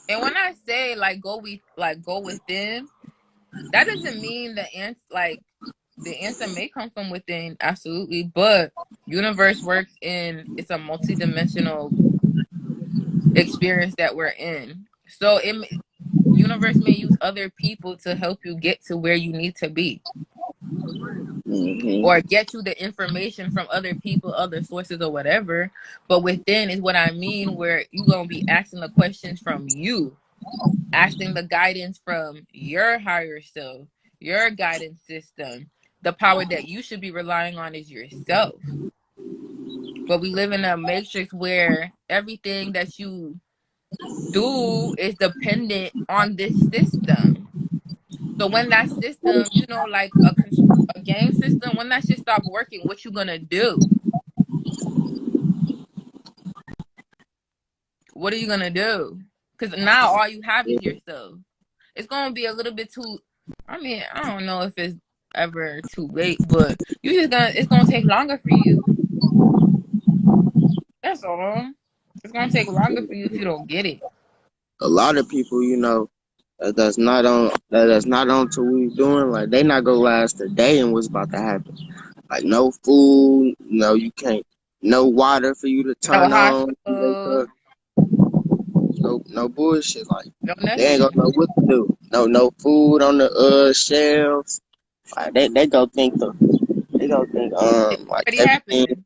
A: and when I say like go within, that doesn't mean the answer may come from within, absolutely, but universe works in it's a multidimensional experience that we're in. So universe may use other people to help you get to where you need to be.
B: Mm-hmm.
A: Or get you the information from other people, other sources, or whatever. But within is what I mean, where you're gonna be asking the questions from you, asking the guidance from your higher self, your guidance system. The power that you should be relying on is yourself. But we live in a matrix where everything that you do is dependent on this system. So when that system, like a game system, when that shit stop working, what you gonna do? What are you gonna do? Because now all you have is yourself. It's gonna be a little bit too. I mean, I don't know if it's ever too late, but it's gonna take longer for you. That's all. It's gonna take longer for you if you don't get it.
B: A lot of people, that's not on to what we doing. Like they not gonna last a day and what's about to happen. Like no food, you can't. No water for you to
A: No
B: turn on. Wake
A: hospital,
B: up. No bullshit. Like
A: no
B: they ain't
A: nothing.
B: gonna know what to do. No food on the shelves. Like they go think
A: It
B: like
A: already
B: everything
A: happened.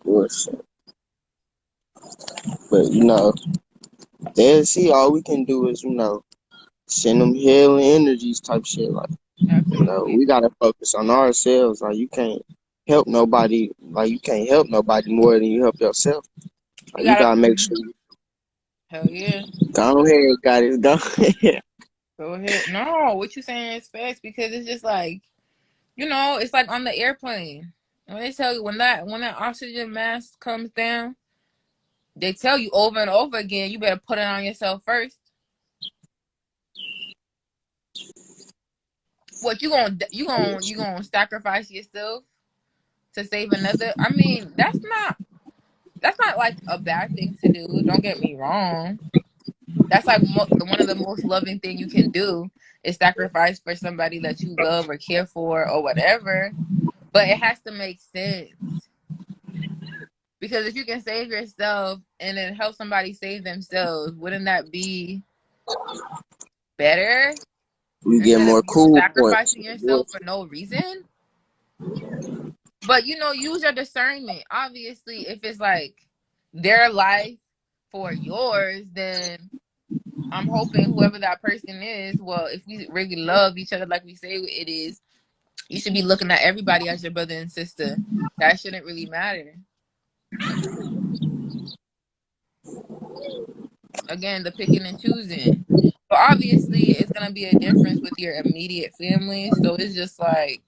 B: bullshit. But they'll see all we can do is send them healing energies type shit. Like
A: Absolutely.
B: we gotta focus on ourselves. Like you can't help nobody. Like you can't help nobody more than you help yourself.
A: You
B: Like you
A: gotta.
B: gotta make sure you
A: Hell yeah.
B: go ahead, got it, go ahead.
A: Go ahead. No, what you saying is facts because it's just like it's like on the airplane. When they tell you when that oxygen mask comes down, they tell you over and over again, you better put it on yourself first. What you gonna sacrifice yourself to save another? I mean, that's not like a bad thing to do. Don't get me wrong. That's like one of the most loving thing you can do is sacrifice for somebody that you love or care for or whatever. But it has to make sense. Because if you can save yourself and then help somebody save themselves, wouldn't that be better
B: You get
A: instead of
B: more
A: you
B: cool points.
A: sacrificing yourself for no reason? But you know, use your discernment. Obviously, if it's like their life for yours, then I'm hoping whoever that person is, well, if we really love each other like we say it is, you should be looking at everybody as your brother and sister. That shouldn't really matter. Again, the picking and choosing. But obviously, it's gonna be a difference with your immediate family. So it's just like,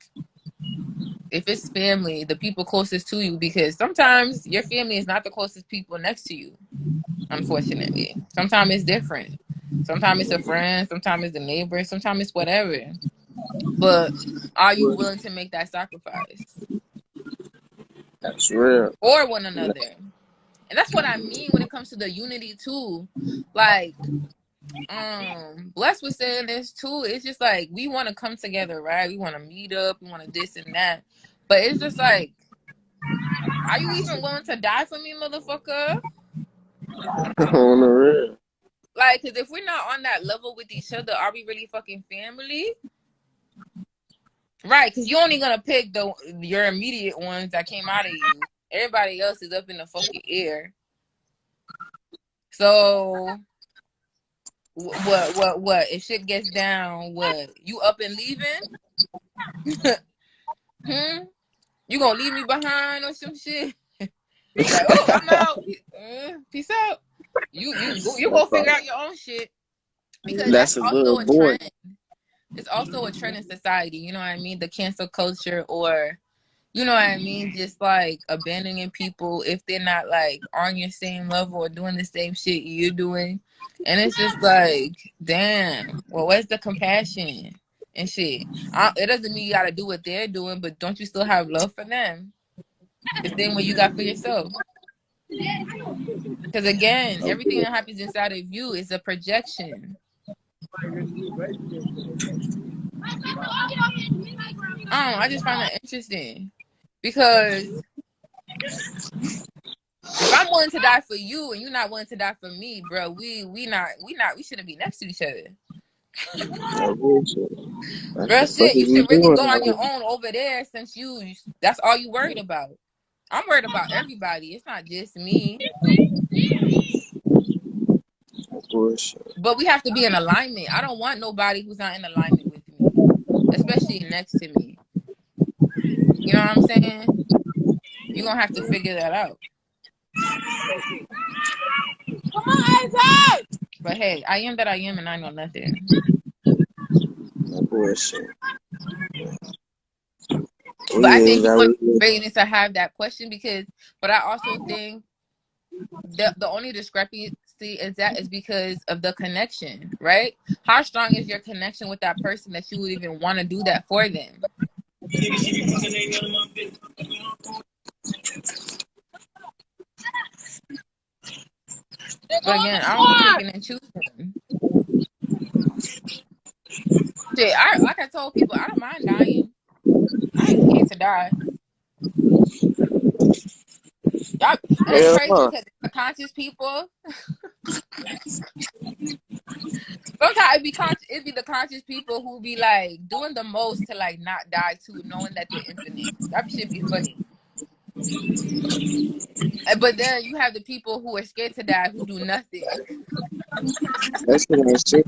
A: if it's family, the people closest to you, because sometimes your family is not the closest people next to you. Unfortunately, sometimes it's different. Sometimes it's a friend. Sometimes it's a neighbor. Sometimes it's whatever. But are you willing to make that sacrifice
B: That's real.
A: for one another? And that's what I mean when it comes to the unity too. Like, Bless was saying this too. It's just like we want to come together, right? We want to meet up. We want to this and that. But it's just like, are you even willing to die for me, motherfucker?
B: On the real.
A: Like, because if we're not on that level with each other, are we really fucking family? Right, because you're only gonna pick your immediate ones that came out of you. Everybody else is up in the fucking air. So what? If shit gets down, what? You up and leaving? You gonna leave me behind or some shit? Like, oh, I'm out. Peace out. You go figure out your own shit, because
B: That's
A: that's
B: a
A: also
B: good
A: a
B: boy.
A: trend. It's also a trend in society. You know what I mean? The cancel culture, or you know what I mean? Just like abandoning people if they're not like on your same level or doing the same shit you're doing. And it's just like, damn, well, where's the compassion and shit? It doesn't mean you gotta do what they're doing, but don't you still have love for them? The same way you got for yourself. Because again, everything that happens inside of you is a projection. I just find that interesting, because if I'm willing to die for you and you're not willing to die for me, bro, we shouldn't be next to each other. Real shit, you should really go on your own over there, since that's all you worried about. I'm worried about everybody. It's not just me. But we have to be in alignment. I don't want nobody who's not in alignment with me, especially next to me. You know what I'm saying? You're gonna have to figure that out. Come on, Isaac! But hey, I am that I am, and I know nothing.
B: Bullshit.
A: But I think people are waiting to have that question, but I also think the only discrepancy is because of the connection, right? How strong is your connection with that person that you would even want to do that for them? But again, I don't be picking and choosing. Shit, like I told people, I don't mind dying. I ain't scared to die. Y'all, and it's crazy because the conscious people. Sometimes it be the conscious people who be like doing the most to like not die too, knowing that they're infinite. That should be funny. But then you have the people who are scared to die who do nothing.
B: That's shit.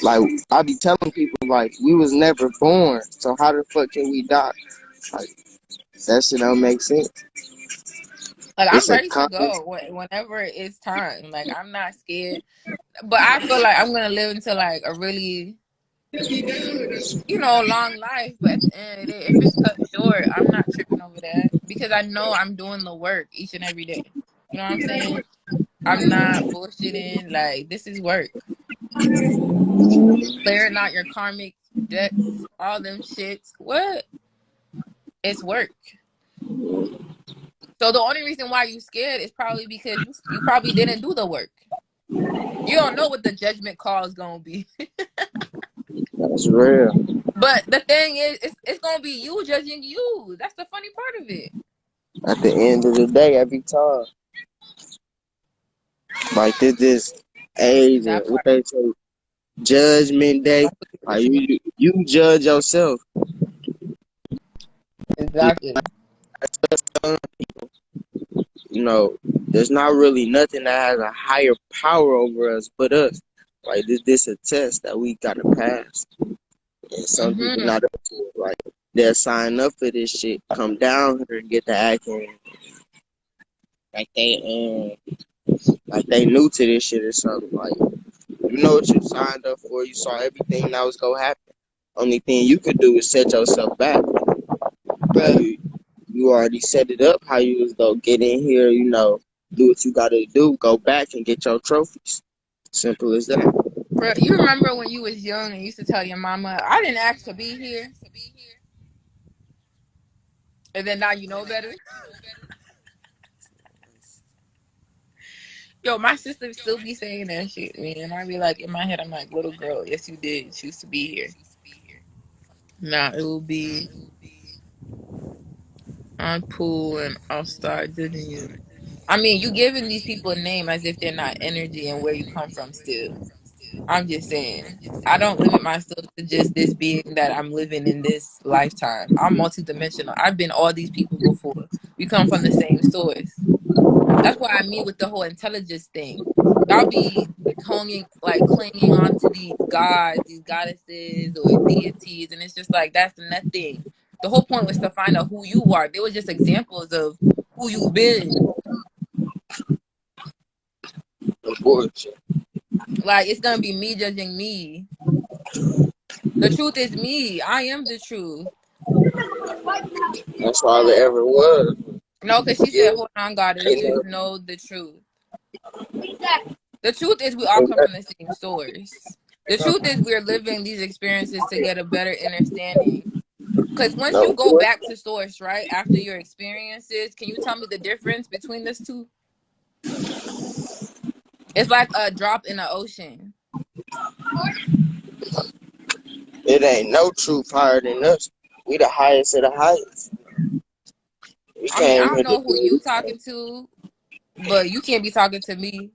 B: Like, I be telling people, like, we was never born, so how the fuck can we die? Like, that shit don't make sense.
A: Like, I'm ready to go whenever it's time. Like, I'm not scared. But I feel like I'm gonna live into like a really, long life. But at the end of the day, if it's cut short, I'm not tripping over that, because I know I'm doing the work each and every day. You know what I'm saying? I'm not bullshitting. Like, this is work. Clearing out your karmic debts, all them shits. What? It's work. So the only reason why you scared is probably because you probably didn't do the work. You don't know what the judgment call is gonna be.
B: That's real.
A: But the thing is, it's gonna be you judging you. That's the funny part of it.
B: At the end of the day, every time. Like, this age, what they say, Judgment Day. Like, you judge yourself.
A: Exactly.
B: I just tell people, there's not really nothing that has a higher power over us but us. Like this a test that we gotta pass. And some people
A: Mm-hmm.
B: not up to it. Like they'll sign up for this shit, come down here and get the acting like they new to this shit or something. Like you know what you signed up for, you saw everything that was gonna happen. Only thing you could do is set yourself back. Like
A: Bruh.
B: you already set it up how you was gonna get in here, do what you gotta do, go back and get your trophies. Simple as that.
A: Bruh, you remember when you was young and you used to tell your mama, I didn't ask to be here, and then now you know better? Yo, my sister still be saying that shit, man. I be like, in my head, I'm like, little girl, yes you did choose to be here. Now it will be on pool and I'll start judging you. I mean, you giving these people a name as if they're not energy and where you come from still. I'm just saying. I don't limit myself to just this being that I'm living in this lifetime. I'm multidimensional. I've been all these people before. We come from the same source. That's what I mean with the whole intelligence thing. Y'all be clinging on to these gods, these goddesses, or deities, and it's just like that's nothing. The whole point was to find out who you are. They were just examples of who you've been.
B: Bullshit.
A: Like it's gonna be me judging me. The truth is me. I am the truth.
B: That's all it ever was.
A: No, because she
B: Yeah.
A: said, hold on, goddess,
B: You
A: just know the truth. The truth is we all come from the same source. The truth is we're living these experiences to get a better understanding. Because once you go back to source, right, after your experiences, can you tell me the difference between these two? It's like a drop in the ocean.
B: It ain't no truth higher than us. We the highest of the highest. We
A: I mean, I
B: came
A: don't
B: here to
A: know who
B: do
A: you
B: anything.
A: talking to, but you can't be talking to me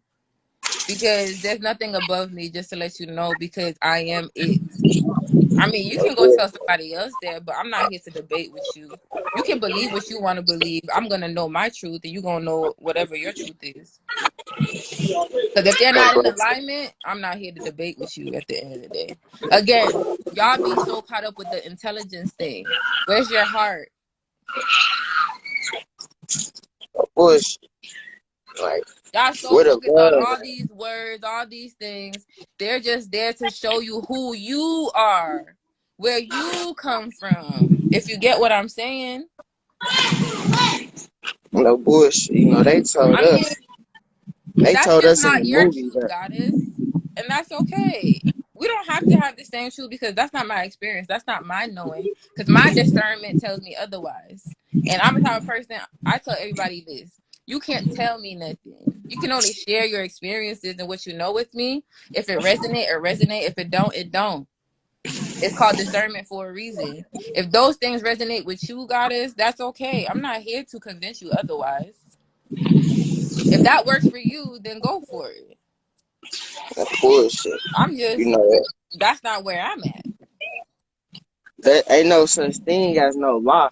A: because there's nothing above me, just to let you know, because I am it. I mean, you can go tell somebody else that, but I'm not here to debate with you. You can believe what you want to believe. I'm going to know my truth, and you're going to know whatever your truth is. Because if they're not in alignment, I'm not here to debate with you at the end of the day. Again, y'all be so caught up with the intelligence thing. Where's your heart?
B: Bush. Like,
A: Y'all so
B: with a
A: focused on
B: love.
A: all these words, all these things. They're just there to show you who you are, where you come from. If you get what I'm saying.
B: No bullshit. They told
A: I mean,
B: us. They
A: that's
B: told
A: just
B: us in the
A: not your
B: movie
A: truth,
B: that.
A: goddess. And that's okay. We don't have to have the same truth because that's not my experience. That's not my knowing. Because my discernment tells me otherwise. And I'm the type of person, I tell everybody this. You can't tell me nothing. You can only share your experiences and what you know with me. If it resonate, it resonate. If it don't, it don't. It's called discernment for a reason. If those things resonate with you, goddess, that's okay. I'm not here to convince you otherwise. If that works for you, then go for it.
B: That's bullshit.
A: I'm
B: You
A: just,
B: know that.
A: that's not where I'm at.
B: There ain't no such thing as no law.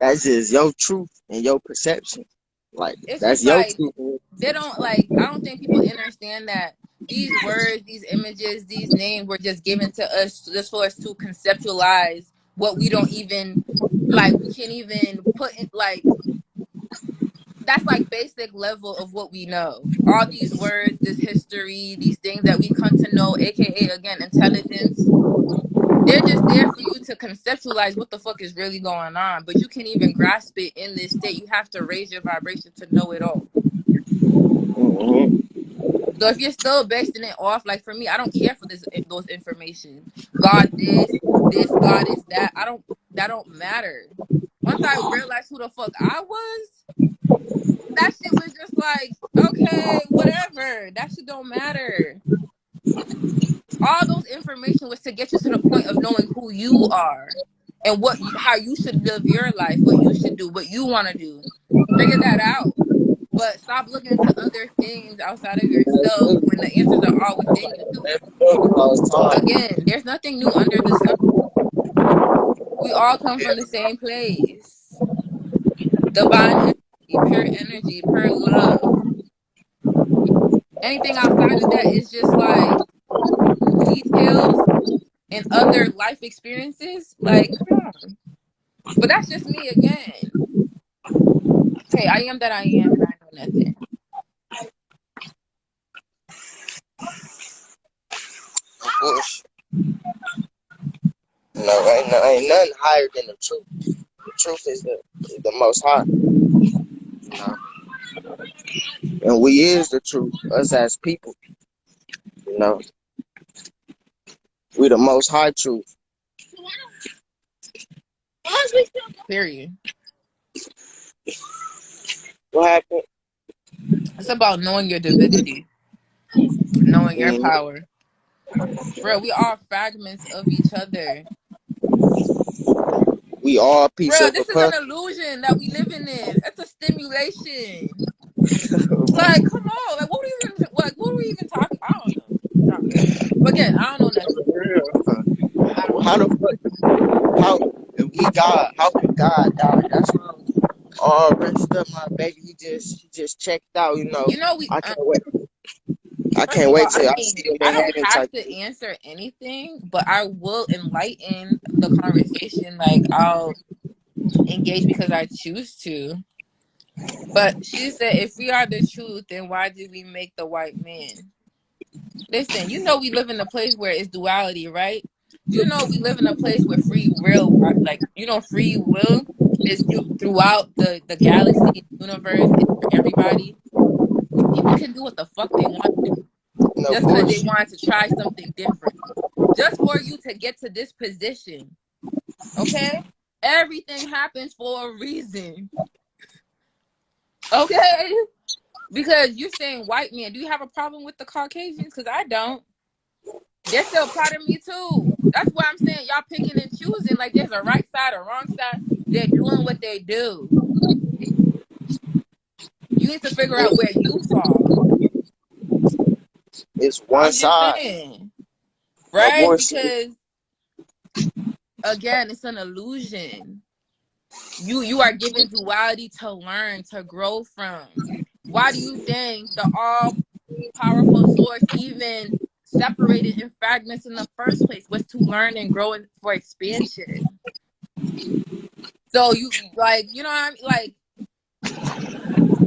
B: That's just your truth and your perception. Like,
A: It's
B: that's
A: just
B: your
A: like,
B: truth.
A: they don't I don't think people understand that these words, these images, these names were just given to us just for us to conceptualize what we don't even, we can't even put in, that's like basic level of what we know. All these words, this history, these things that we come to know, aka again, intelligence. They're just there for you to conceptualize what the fuck is really going on, but you can't even grasp it in this state. You have to raise your vibration to know it all.
B: Mm-hmm.
A: So if you're still basing it off, like for me, I don't care for those information. God this, God is that. That don't matter. Once I realized who the fuck I was, that shit was just like, okay, whatever. That shit don't matter. All those information was to get you to the point of knowing who you are and how you should live your life, what you should do, what you want to do. Figure that out. But stop looking into other things outside of yourself when the answers are all within you. Again, there's nothing new under the sun. We all come from the same place. divine energy, pure energy, pure love. Anything outside of that is just like details and other life experiences. Like, come on. But that's just me again. Hey, I am that I am, and I know nothing.
B: Of course. No, ain't nothing higher than the truth. The truth is the most high. You know? And we is the truth, us as people. You know, we the most high truth.
A: Period.
B: What happened?
A: It's about knowing your divinity, knowing your
B: Mm,
A: power. Bro, we are fragments of each other.
B: we all a piece
A: Bro,
B: of a
A: this is an
B: puzzle.
A: illusion that we live in. It's a stimulation. Like, come on. Like, what are we even talking? I don't know. But again, I don't know nothing. I don't
B: How
A: know.
B: the fuck? How if we God? How could God die? That's why I'm all wrenched up, my baby. He just checked out. You know,
A: You know, we
B: I can't wait. I
A: first
B: can't
A: of all,
B: wait
A: I
B: till I
A: mean,
B: see him
A: I
B: in
A: don't
B: heaven
A: have
B: type
A: to
B: thing.
A: answer anything, but I will enlighten the conversation. Like, I'll engage because I choose to. But she said, if we are the truth, then why did we make the white man? Listen, you know we live in a place where it's duality, right? You know we live in a place where free will, like, you know, free will is throughout the galaxy, universe, it's for everybody. People can do what the fuck they want to do
B: No
A: just because they
B: bullshit.
A: want to try something different. Just for you to get to this position, okay? Everything happens for a reason, okay? Because you're saying white man. Do you have a problem with the Caucasians? Because I don't. They're still part of me too. That's why I'm saying y'all picking and choosing. Like there's a right side or wrong side. They're doing what they do. You need to figure out where you fall.
B: It's one
A: I'm just
B: side.
A: saying.
B: No
A: Right?
B: bullshit.
A: Because again, it's an illusion. You are given duality to learn, to grow from. Why do you think the all powerful source even separated in fragments in the first place was to learn and grow for expansion? So you like, you know what I mean? Like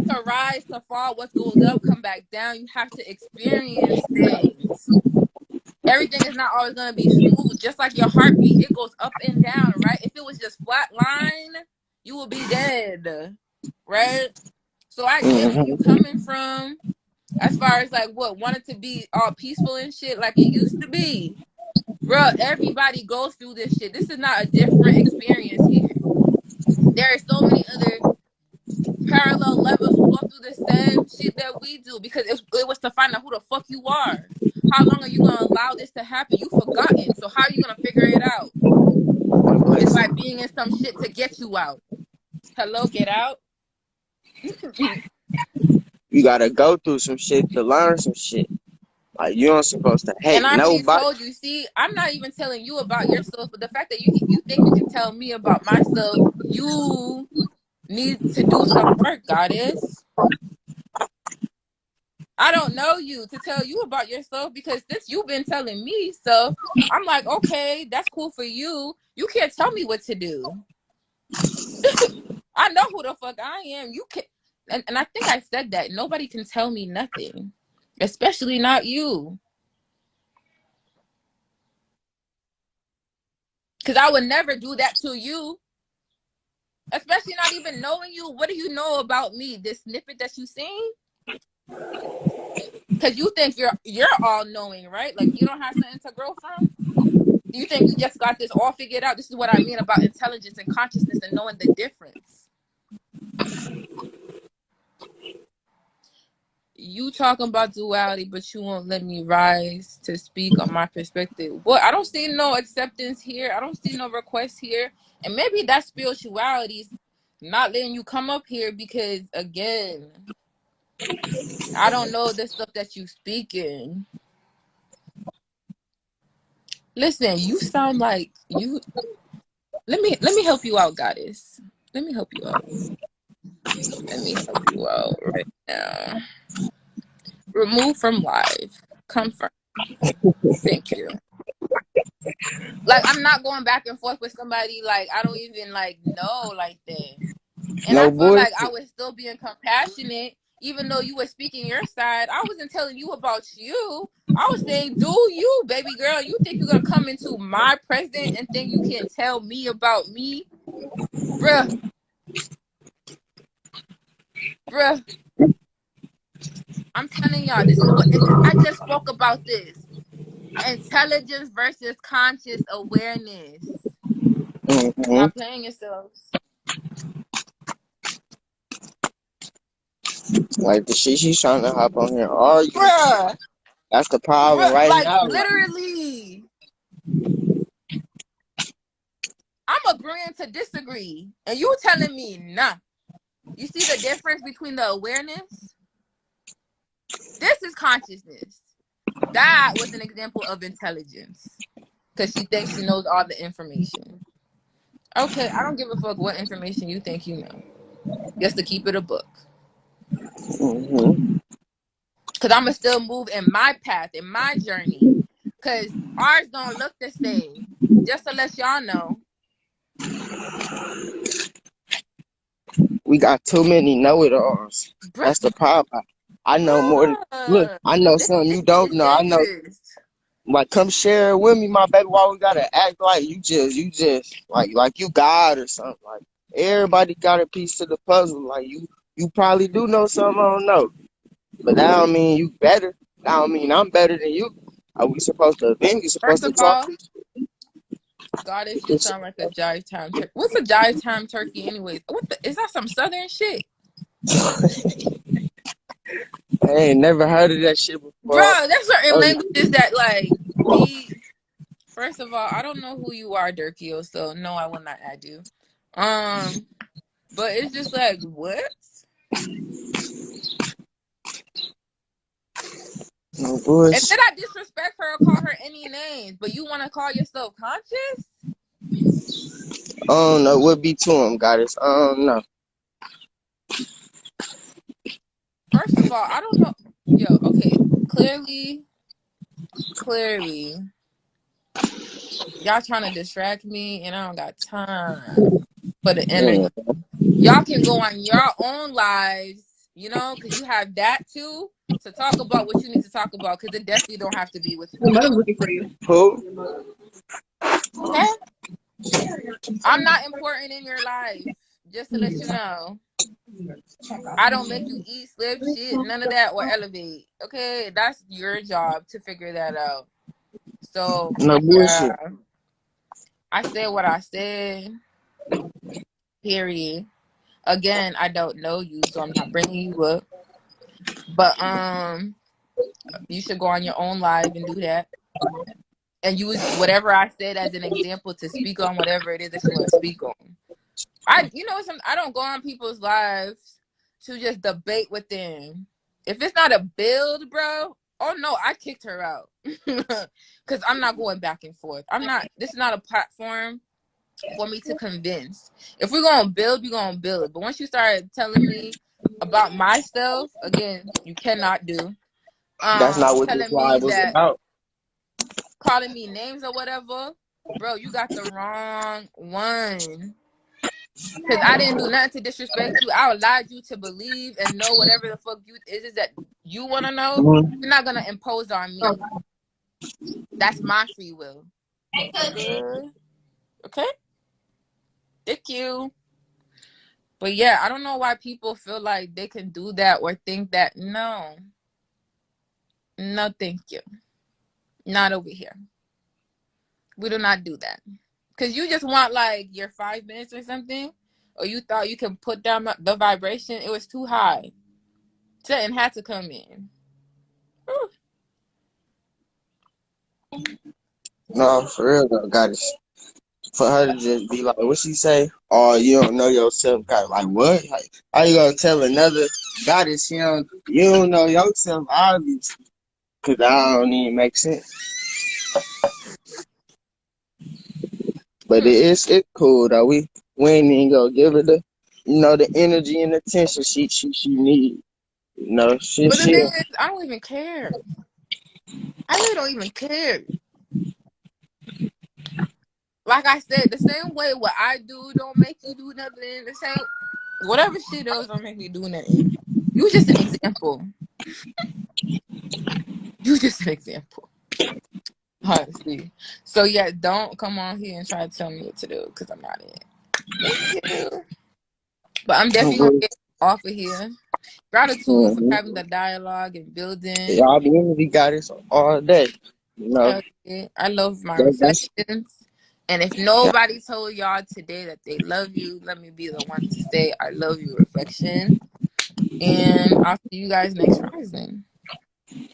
A: to rise, to fall, what goes up, come back down. You have to experience things. Everything is not always gonna be smooth. Just like your heartbeat, it goes up and down, right? If it was just flat line, you would be dead, right? So I get where you
B: Mm-hmm.
A: coming from. As far as like what wanted to be all peaceful and shit like it used to be. Bro, everybody goes through this shit. This is not a different experience here. There are so many other parallel levels who go through the same shit that we do because it was to find out who the fuck you are. How long are you gonna allow this to happen? You forgotten. So how are you gonna figure it out? It's by being in some shit to get you out. Hello, get out.
B: You gotta go through some shit to learn some shit. Like you ain't supposed to
A: And
B: hate
A: I already
B: nobody.
A: told you. See, I'm not even telling you about yourself, but the fact that you think you can tell me about myself, you need to do some work, goddess. I don't know you to tell you about yourself because since you've been telling me stuff, I'm like, okay, that's cool for you. You can't tell me what to do. I know who the fuck I am. You can, and I think I said that nobody can tell me nothing, especially not you, because I would never do that to you. Especially not even knowing you. What do you know about me? This snippet that you seen? Because you think you're all knowing, right? Like you don't have something to grow from. Do you think you just got this all figured out? This is what I mean about intelligence and consciousness and knowing the difference. You talking about duality, but you won't let me rise to speak on my perspective. Well, I don't see no acceptance here. I don't see no request here. And maybe that spirituality's not letting you come up here because again, I don't know the stuff that you speaking. Listen, you sound like you. Let me help you out, goddess. Let me help you out. Let me help you out right now. Remove from live. Confirm. Thank you. Like, I'm not going back and forth with somebody like I don't even like know like that. And I
B: No
A: feel like I
B: bullshit.
A: was still being compassionate, even though you were speaking your side. I wasn't telling you about you. I was saying, do you, baby girl? You think you're gonna come into my present and think you can tell me about me, bruh? Bruh, I'm telling y'all, this is what, and I just spoke about this. Intelligence versus conscious awareness.
B: Mm-hmm.
A: Stop playing yourselves.
B: Like the shit she's trying to hop on here and argue.
A: Bruh,
B: That's the problem right
A: like
B: now.
A: literally. I'm agreeing to disagree. And you telling me nah. You see the difference between the awareness? This is consciousness. That was an example of intelligence. Because she thinks she knows all the information. Okay, I don't give a fuck what information you think you know. Just to keep it a book.
B: Mm-hmm.
A: Because I'm going to still move in my path, in my journey. Because ours don't look the same. Just to let y'all know.
B: We got too many know-it-alls. That's the problem. I know more than look. I know something you don't
A: It's
B: know. I know.
A: dangerous.
B: Like, come share it with me, my baby. Why we gotta act like you just like you God or something? Like everybody got a piece to the puzzle. Like you probably do know something I don't know, but that don't mean you better. That don't mean I'm better than you. Are we supposed to vent? We
A: First
B: supposed to
A: of
B: talk?
A: all, Goddess, you sound like a jive time turkey. What's a jive time turkey, anyways? What the? Is that some southern shit,
B: I ain't never heard of that shit before.
A: bro? There's certain
B: Oh,
A: languages that like be. First of all, I don't know who you are, Durkio, so no, I will not add you. But it's just like what?
B: no
A: And
B: bullshit.
A: did I disrespect her or call her any names? But you want to call yourself conscious?
B: I don't know what be to him, goddess. I don't know.
A: First of all, I don't know. Yo, okay, clearly, y'all trying to distract me, and I don't got time for the energy. Y'all can go on your own lives, you know, because you have that too to talk about what you need to talk about. Because it definitely don't have to be with
D: Your
A: me.
D: mother's looking for you.
B: Who?
A: Okay, I'm not important in your life. Just to let you know, I don't make you eat, slip, shit, none of that, or elevate. Okay, that's your job to figure that out. So
B: No
A: yeah,
B: bullshit.
A: I said what I said. Period. Again, I don't know you, so I'm not bringing you up. But you should go on your own live and do that, and use whatever I said as an example to speak on whatever it is that you want to speak on. I don't go on people's lives to just debate with them. If it's not a build, bro, oh no, I kicked her out because I'm not going back and forth. I'm not. This is not a platform for me to convince. If we're gonna build, we're gonna build. But once you start telling me about myself, again, you cannot do.
B: That's not what this
A: Telling me
B: live was
A: that,
B: about.
A: calling me names or whatever, bro, you got the wrong one. Because I didn't do nothing to disrespect you. I allowed you to believe and know whatever the fuck you is that you want to know.
B: Mm-hmm.
A: You're not gonna impose on me. That's my free will. Okay. Okay. Thank you. But yeah, I don't know why people feel like they can do that or think that. No, thank you. Not over here. We do not do that. Because you just want like your 5 minutes or something, or you thought you can put down the vibration. It was too high. Something had to come in. Whew.
B: No, for real though, goddess. For her to just be like, what she say? Oh, you don't know yourself. God, like what? Like, how you gonna tell another goddess you don't know yourself? Obviously, because that don't even make sense. But it's cool though. We ain't even gonna give it you know, the energy and attention she need. You know,
A: But the
B: she
A: thing is, I don't even care. I really don't even care. Like I said, the same way what I do don't make you do nothing. The same, whatever shit does don't make me do nothing. You just an example. You just an example. Honestly. So yeah, don't come on here and try to tell me what to do because I'm not it. Thank you. But I'm definitely gonna get off of here. Gratitude for having the dialogue and building.
B: Y'all the unity got this all day. You know,
A: Hell yeah. I love my
B: that's
A: reflections. And if nobody told y'all today that they love you, let me be the one to say I love you, reflection. And I'll see you guys next Rising.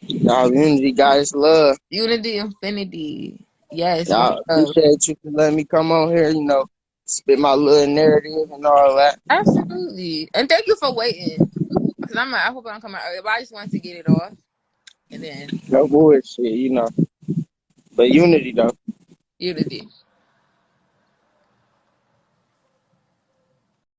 B: y'all the unity got this love.
A: Unity, infinity. Yes, one
B: Y'all
A: love.
B: appreciate you for letting me come on here, you know, spit my little narrative and all that.
A: Absolutely. And thank you for waiting. Because I hope I don't come out early, but I just wanted to get it off. And then
B: No bullshit, you know. But unity though.
A: unity.